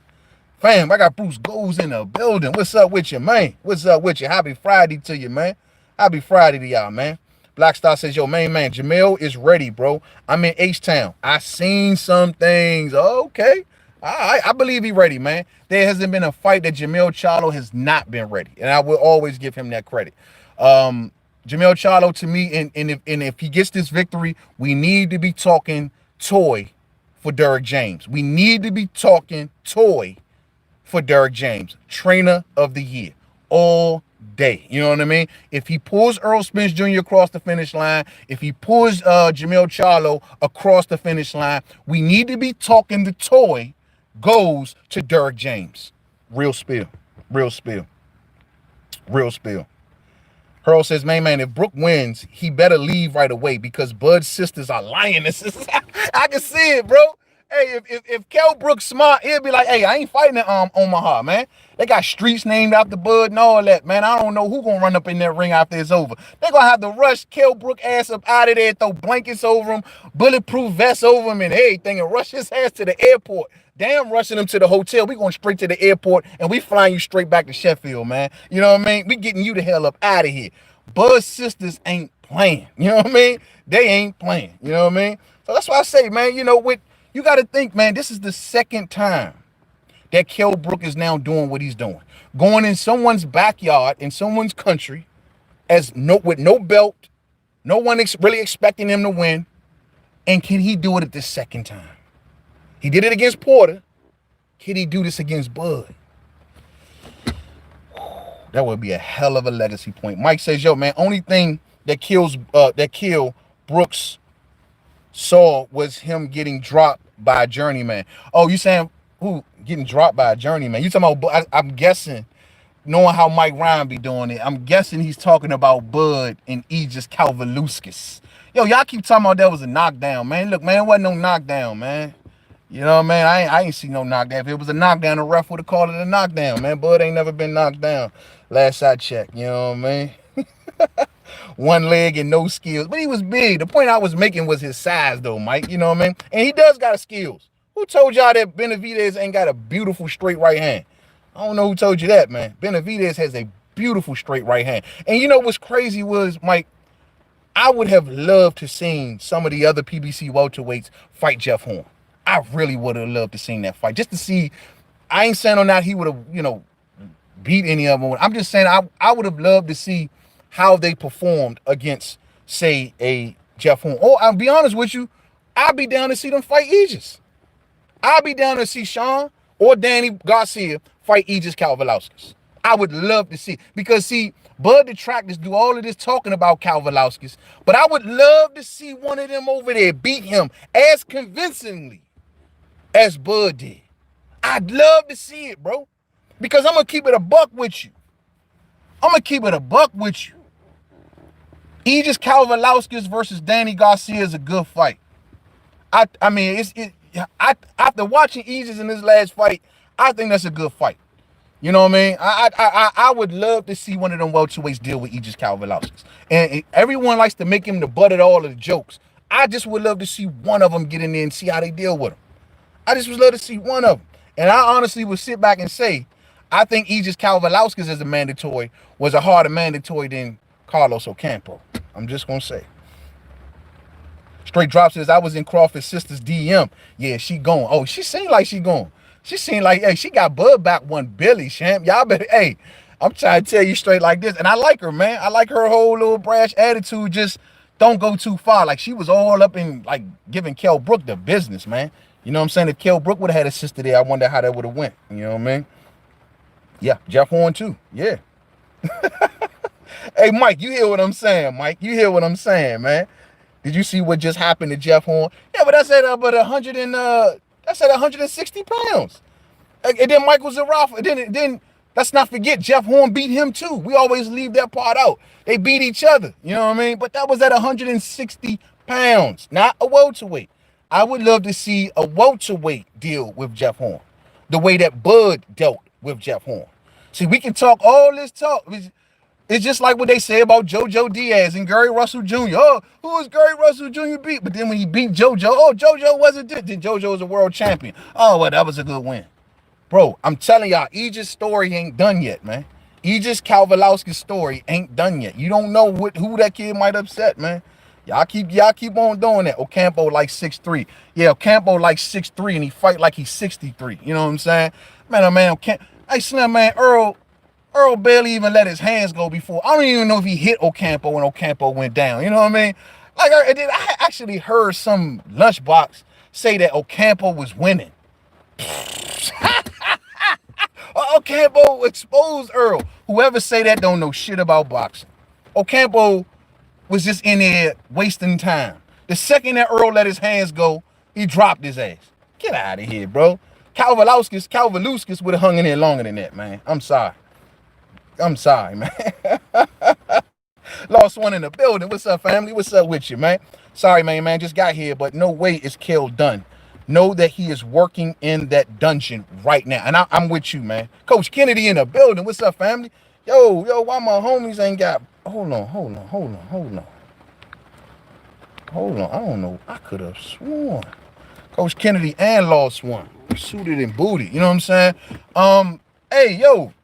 Fam, I got Bruce Goes in the building. What's up with you, man? What's up with you? Happy Friday to you, man. Happy Friday to y'all, man. Black Star says, yo, main man, Jamil is ready, bro. I'm in H-Town. I seen some things. Okay. I believe he ready, man. There hasn't been a fight that Jamil Charlo has not been ready. And I will always give him that credit. Jamil Charlo, to me, and if he gets this victory, we need to be talking toy for Derrick James. We need to be talking toy for Derrick James, trainer of the year, all day. You know what I mean? If he pulls Earl Spence Jr. across the finish line, if he pulls Jamil Charlo across the finish line, we need to be talking the toy goes to Derrick James. Real spill. Real spill. Real spill. Earl says, man, if Brook wins, he better leave right away because Bud's sisters are lionesses. I can see it, bro. Hey, if Kell Brook's smart, he'll be like, hey, I ain't fighting in Omaha, man. They got streets named after Bud and all that, man. I don't know who gonna run up in that ring after it's over. They gonna have to rush Kell Brook ass up out of there, throw blankets over him, bulletproof vests over him and everything, and rush his ass to the airport. Damn, rushing him to the hotel. We going straight to the airport, and we flying you straight back to Sheffield, man. You know what I mean? We getting you the hell up out of here. Bud's sisters ain't playing. You know what I mean? They ain't playing. You know what I mean? So that's why I say, man, you know, you got to think, man, this is the second time that Kell Brook is now doing what he's doing. Going in someone's backyard, in someone's country, with no belt, no one really expecting him to win. And can he do it at the second time? He did it against Porter. Can he do this against Bud? That would be a hell of a legacy point. Mike says, yo, man, only thing that Kell Brooks saw was him getting dropped by a journeyman. Oh, you saying who getting dropped by a journeyman? You talking about, I'm guessing, knowing how Mike Ryan be doing it, I'm guessing he's talking about Bud and Aegis Kalvaluskas. Yo, y'all keep talking about that was a knockdown, man. Look, man, it wasn't no knockdown, man. You know what I mean? I ain't see no knockdown. If it was a knockdown, the ref would have called it a knockdown, man. Bud ain't never been knocked down. Last I checked, you know what I mean? One leg and no skills. But he was big. The point I was making was his size, though, Mike. You know what I mean? And he does got skills. Who told y'all that Benavidez ain't got a beautiful straight right hand? I don't know who told you that, man. Benavidez has a beautiful straight right hand. And you know what's crazy was, Mike, I would have loved to seen some of the other PBC welterweights fight Jeff Horn. I really would have loved to seen that fight. Just to see, I ain't saying on that he would have, you know, beat any of them. I'm just saying I would have loved to see how they performed against, say, a Jeff Horn. Oh, I'll be honest with you, I'd be down to see them fight Aegis. I'd be down to see Sean or Danny Garcia fight Aegis Kalvaluskas. I would love to see, because see, Bud Detractors do all of this talking about Kalvaluskas, but I would love to see one of them over there beat him as convincingly as Bud did. I'd love to see it, bro. Because I'm going to keep it a buck with you. Aegis Kalvaluskas versus Danny Garcia is a good fight. I mean, after watching Aegis in this last fight, I think that's a good fight. You know what I mean? I would love to see one of them welterweights deal with Aegis Kalvaluskas. And everyone likes to make him the butt of all of the jokes. I just would love to see one of them get in there and see how they deal with him. I just would love to see one of them. And I honestly would sit back and say, I think Aegis Kalvaluskas as a mandatory was a harder mandatory than Carlos Ocampo. I'm just going to say. Straight Drop says, I was in Crawford's sister's DM. Yeah, she going. Oh, she seemed like she going. She seemed like, hey, she got Bud back one Billy, champ. Y'all better, hey, I'm trying to tell you straight like this. And I like her, man. I like her whole little brash attitude. Just don't go too far. Like, she was all up in, like, giving Kell Brook the business, man. You know what I'm saying? If Kell Brook would have had a sister there, I wonder how that would have went. You know what I mean? Yeah, Jeff Horn too. Yeah. Hey, Mike, you hear what I'm saying, Mike? You hear what I'm saying, man? Did you see what just happened to Jeff Horn? Yeah, but that's at about 160 pounds. And then Michael Zarafa. Then let's not forget Jeff Horn beat him too. We always leave that part out. They beat each other. You know what I mean? But that was at 160 pounds, not a welterweight. I would love to see a welterweight deal with Jeff Horn, the way that Bud dealt with Jeff Horn. See, we can talk all this talk. It's just like what they say about JoJo Diaz and Gary Russell Jr. Oh, who is Gary Russell Jr. beat? But then when he beat JoJo, oh, JoJo wasn't this. Then JoJo was a world champion. Oh, well, that was a good win. Bro, I'm telling y'all, Aegis' story ain't done yet, man. Aegis Kalvalowski's story ain't done yet. You don't know who that kid might upset, man. Y'all keep on doing that. Ocampo like 6'3". Yeah, Ocampo like 6'3", and he fight like he's 63. You know what I'm saying? Man, oh man, Ocampo. Hey, Slim, man, Earl barely even let his hands go before. I don't even know if he hit Ocampo when Ocampo went down. You know what I mean? Like, I actually heard some lunchbox say that Ocampo was winning. Ocampo exposed Earl. Whoever say that don't know shit about boxing. Ocampo was just in there wasting time. The second that Earl let his hands go, he dropped his ass. Get out of here, bro. Kalvalowskis would have hung in there longer than that, man. I'm sorry, man. Lost one in the building. What's up, family? What's up with you, man? Sorry, man. Just got here, but no way is Kell done. Know that he is working in that dungeon right now. And I'm with you, man. Coach Kennedy in the building. What's up, family? Yo, why my homies ain't got... Hold on. I don't know. I could have sworn Coach Kennedy and lost one. Suited and booty. You know what I'm saying? Hey, yo.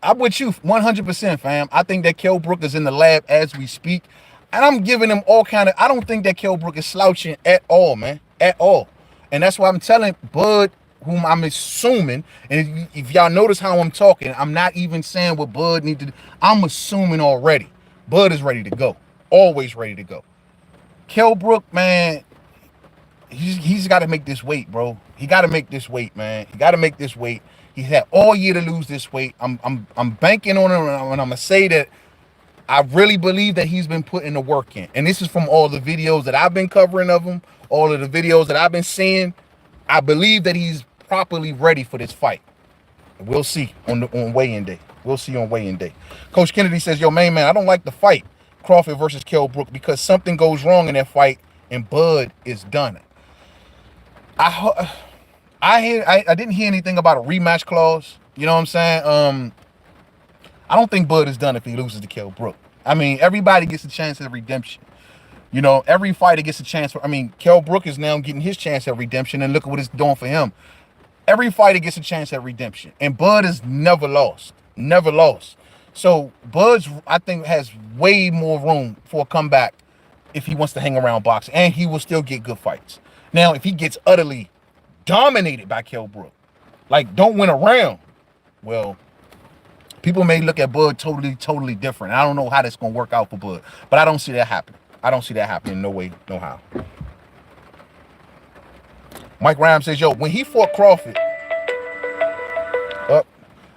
I'm with you 100%, fam. I think that Kell Brook is in the lab as we speak. And I'm giving him all kind of... I don't think that Kell Brook is slouching at all, man. At all. And that's why I'm telling Bud, whom I'm assuming, and if y'all notice how I'm talking, I'm not even saying what Bud need to do. I'm assuming already. Bud is ready to go. Always ready to go. Kell Brook, man, he's got to make this weight, bro. He got to make this weight, man. He got to make this weight. He's had all year to lose this weight. I'm banking on him, and I'm gonna say that I really believe that he's been putting the work in. And this is from all the videos that I've been covering of him, all of the videos that I've been seeing. I believe that he's properly ready for this fight. We'll see on weigh-in day. We'll see on weigh-in day. Coach Kennedy says, yo, man, I don't like the fight, Crawford versus Kell Brook, because something goes wrong in that fight and Bud is done. I didn't hear anything about a rematch clause. You know what I'm saying? I don't think Bud is done if he loses to Kell Brook. I mean, everybody gets a chance at redemption. You know, every fighter gets a chance for... I mean, Kell Brook is now getting his chance at redemption, and look at what it's doing for him. Every fighter gets a chance at redemption, and Bud has never lost. Never lost. So Bud's, I think, has way more room for a comeback if he wants to hang around boxing, and he will still get good fights. Now, if he gets utterly dominated by Kell Brook, like don't win a round, well, people may look at Bud totally different. I don't know how that's going to work out for Bud, but I don't see that happening. I don't see that happening. No way, no how. Mike Rhyme says, yo, when he fought Crawford,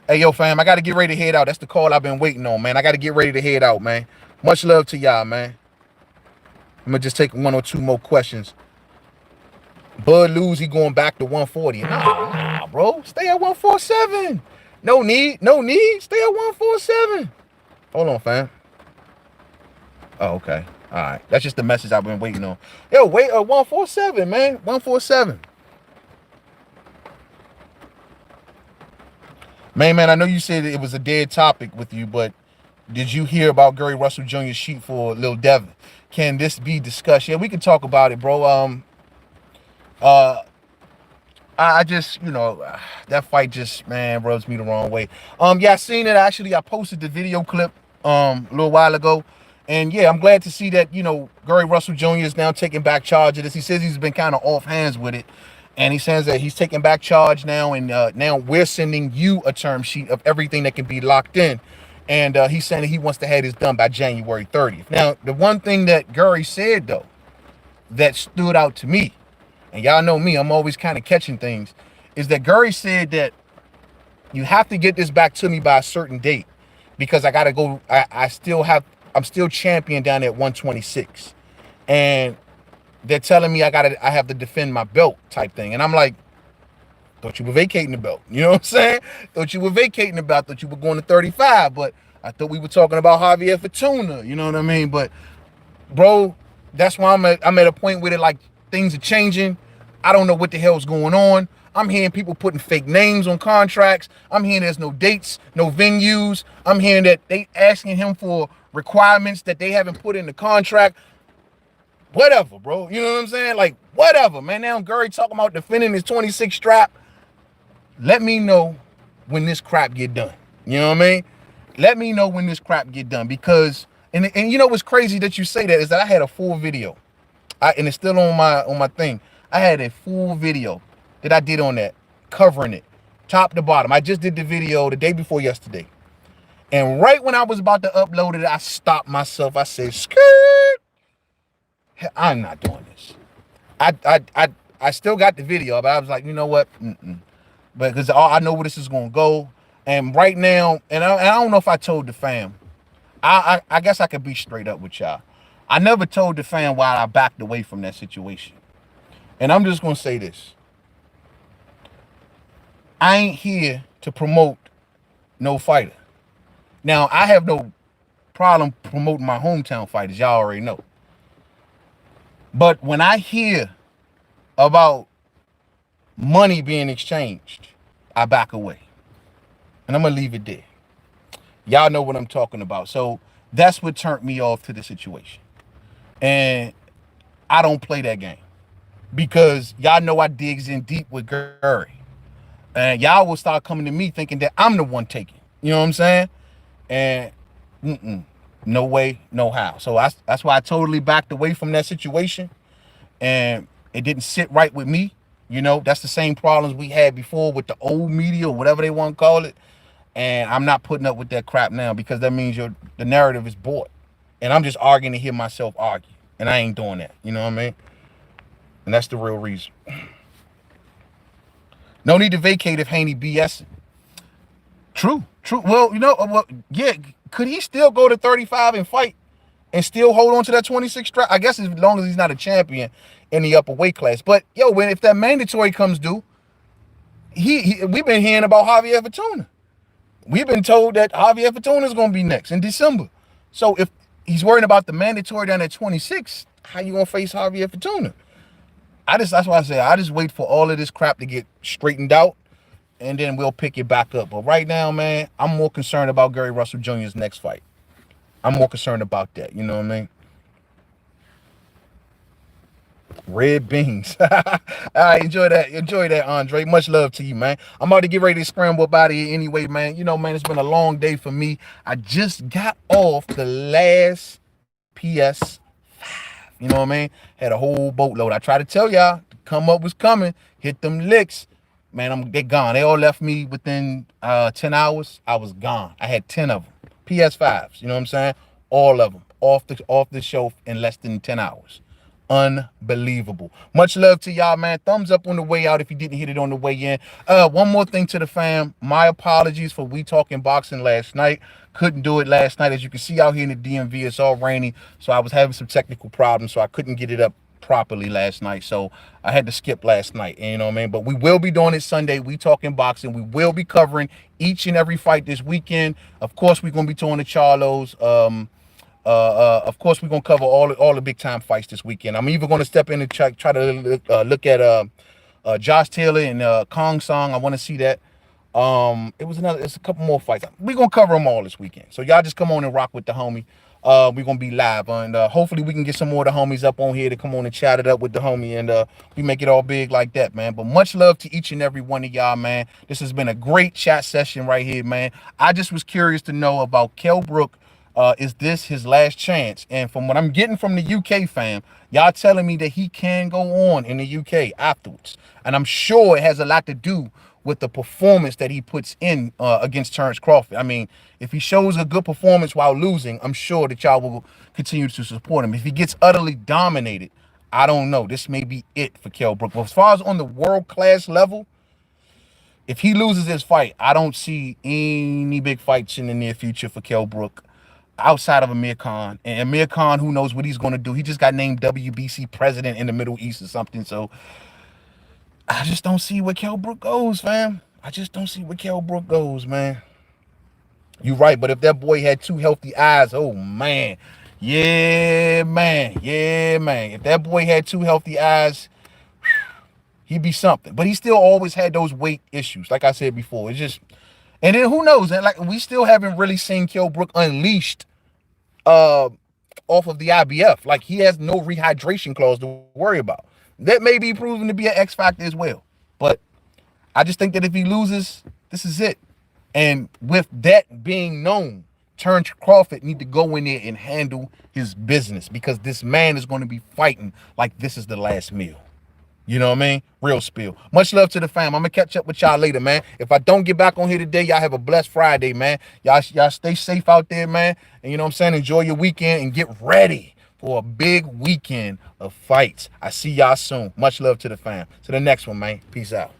hey, yo, fam, I got to get ready to head out. That's the call I've been waiting on, man. I got to get ready to head out, man. Much love to y'all, man. I'm going to just take one or two more questions. Bud lose, he going back to 140. Nah, bro. Stay at 147. No need. Stay at 147. Hold on, fam. Oh, okay. All right. That's just the message I've been waiting on. Yo, wait, 147, man. 147. Man, I know you said it was a dead topic with you, but did you hear about Gary Russell Jr.'s sheet for Lil Devin? Can this be discussed? Yeah, we can talk about it, bro. I just, you know, that fight just, man, rubs me the wrong way. Yeah, I seen it. Actually, I posted the video clip a little while ago. And yeah, I'm glad to see that, you know, Gary Russell Jr. is now taking back charge of this. He says he's been kind of off hands with it. And he says that he's taking back charge now. And now we're sending you a term sheet of everything that can be locked in. And he's saying that he wants to have this done by January 30th. Now, the one thing that Gary said, though, that stood out to me, and y'all know me, I'm always kind of catching things, is that Gary said that you have to get this back to me by a certain date because I got to go. I'm still champion down at 126. And they're telling me I have to defend my belt type thing. And I'm like, thought you were vacating the belt. You know what I'm saying? Thought you were vacating the belt. Thought you were going to 35. But I thought we were talking about Javier Fortuna. You know what I mean? But, bro, that's why I'm at a point where like things are changing. I don't know what the hell's going on. I'm hearing people putting fake names on contracts. I'm hearing there's no dates, no venues. I'm hearing that they asking him for requirements that they haven't put in the contract. Whatever, bro. You know what I'm saying? Like, whatever, man. Now Gary talking about defending his 26 strap. Let me know when this crap get done. You know what I mean? Let me know when this crap get done because and you know what's crazy that you say that is that I had a full video. And it's still on my thing. I had a full video that I did on that, covering it, top to bottom. I just did the video the day before yesterday. And right when I was about to upload it, I stopped myself. I said, skirt. I'm not doing this. I still got the video, but I was like, you know what? But because I know where this is gonna go. And right now, and I don't know if I told the fam. I guess I could be straight up with y'all. I never told the fam why I backed away from that situation. And I'm just gonna say this. I ain't here to promote no fighter. Now, I have no problem promoting my hometown fighters. Y'all already know. But when I hear about money being exchanged, I back away. And I'm going to leave it there. Y'all know what I'm talking about. So that's what turned me off to the situation. And I don't play that game. Because y'all know I digs in deep with Gary. And y'all will start coming to me thinking that I'm the one taking. You know what I'm saying? And no way, no how. So that's why I totally backed away from that situation. And it didn't sit right with me. You know, that's the same problems we had before with the old media or whatever they want to call it. And I'm not putting up with that crap now because that means the narrative is bought. And I'm just arguing to hear myself argue. And I ain't doing that. You know what I mean? And that's the real reason. No need to vacate if Haney BSing. True. Well, yeah. Could he still go to 35 and fight and still hold on to that 26 strap? I guess as long as he's not a champion in the upper weight class. But if that mandatory comes due, we've been hearing about Javier Fortuna. We've been told that Javier Fortuna is going to be next in December. So if he's worrying about the mandatory down at 26, how you going to face Javier Fortuna? That's why I say I just wait for all of this crap to get straightened out, and then we'll pick it back up. But right now, man, I'm more concerned about Gary Russell Jr.'s next fight. I'm more concerned about that. You know what I mean? Red beans. All right, enjoy that, Andre. Much love to you, man. I'm about to get ready to scramble up out of here anyway, man. Man, it's been a long day for me. I just got off the last PS5. You know what I mean? Had a whole boatload. I tried to tell y'all, the come up was coming. Hit them licks. Man, they gone. They all left me within 10 hours. I was gone. I had 10 of them. PS5s, you know what I'm saying? All of them off the shelf in less than 10 hours. Unbelievable. Much love to y'all, man. Thumbs up on the way out if you didn't hit it on the way in. One more thing to the fam. My apologies for We Talking Boxing last night. Couldn't do it last night. As you can see out here in the DMV, it's all rainy, so I was having some technical problems, so I couldn't get it up properly last night, so I had to skip last night. You know what I mean? But we will be doing it Sunday. We Talking Boxing. We will be covering each and every fight this weekend. Of course, we're gonna be doing the Charlos. Of course, we're gonna cover all the big time fights this weekend. I'm even gonna step in and try to look at Josh Taylor and Kong Song. I want to see that. It's a couple more fights. We're gonna cover them all this weekend. So y'all just come on and rock with the homie. We're gonna be live, and hopefully we can get some more of the homies up on here to come on and chat it up with the homie, and we make it all big like that, man. But much love to each and every one of y'all, man. This has been a great chat session right here, man. I just was curious to know about Kell Brook. Is this his last chance? And from what I'm getting from the UK fam, y'all telling me that he can go on in the UK afterwards. And I'm sure it has a lot to do with the performance that he puts in against Terrence Crawford. I mean, if he shows a good performance while losing, I'm sure that y'all will continue to support him. If he gets utterly dominated, I don't know. This may be it for Kell Brook. But as far as on the world-class level, if he loses this fight, I don't see any big fights in the near future for Kell Brook outside of Amir Khan. And Amir Khan, who knows what he's going to do. He just got named WBC president in the Middle East or something. So I just don't see where Kell Brook goes, fam. I just don't see where Kell Brook goes, man. You're right, but if that boy had two healthy eyes, oh, man. Yeah, man. Yeah, man. If that boy had two healthy eyes, he'd be something. But he still always had those weight issues, like I said before. It's just... And then who knows? And like we still haven't really seen Kell Brook unleashed off of the IBF. Like he has no rehydration clause to worry about. That may be proven to be an X factor as well. But I just think that if he loses, this is it. And with that being known, Terrence Crawford need to go in there and handle his business, because this man is going to be fighting like this is the last meal. You know what I mean? Real spill. Much love to the fam. I'm gonna catch up with y'all later, man. If I don't get back on here today, y'all have a blessed Friday, man. Y'all stay safe out there, man. And you know what I'm saying? Enjoy your weekend and get ready for a big weekend of fights. I see y'all soon. Much love to the fam. To the next one, man. Peace out.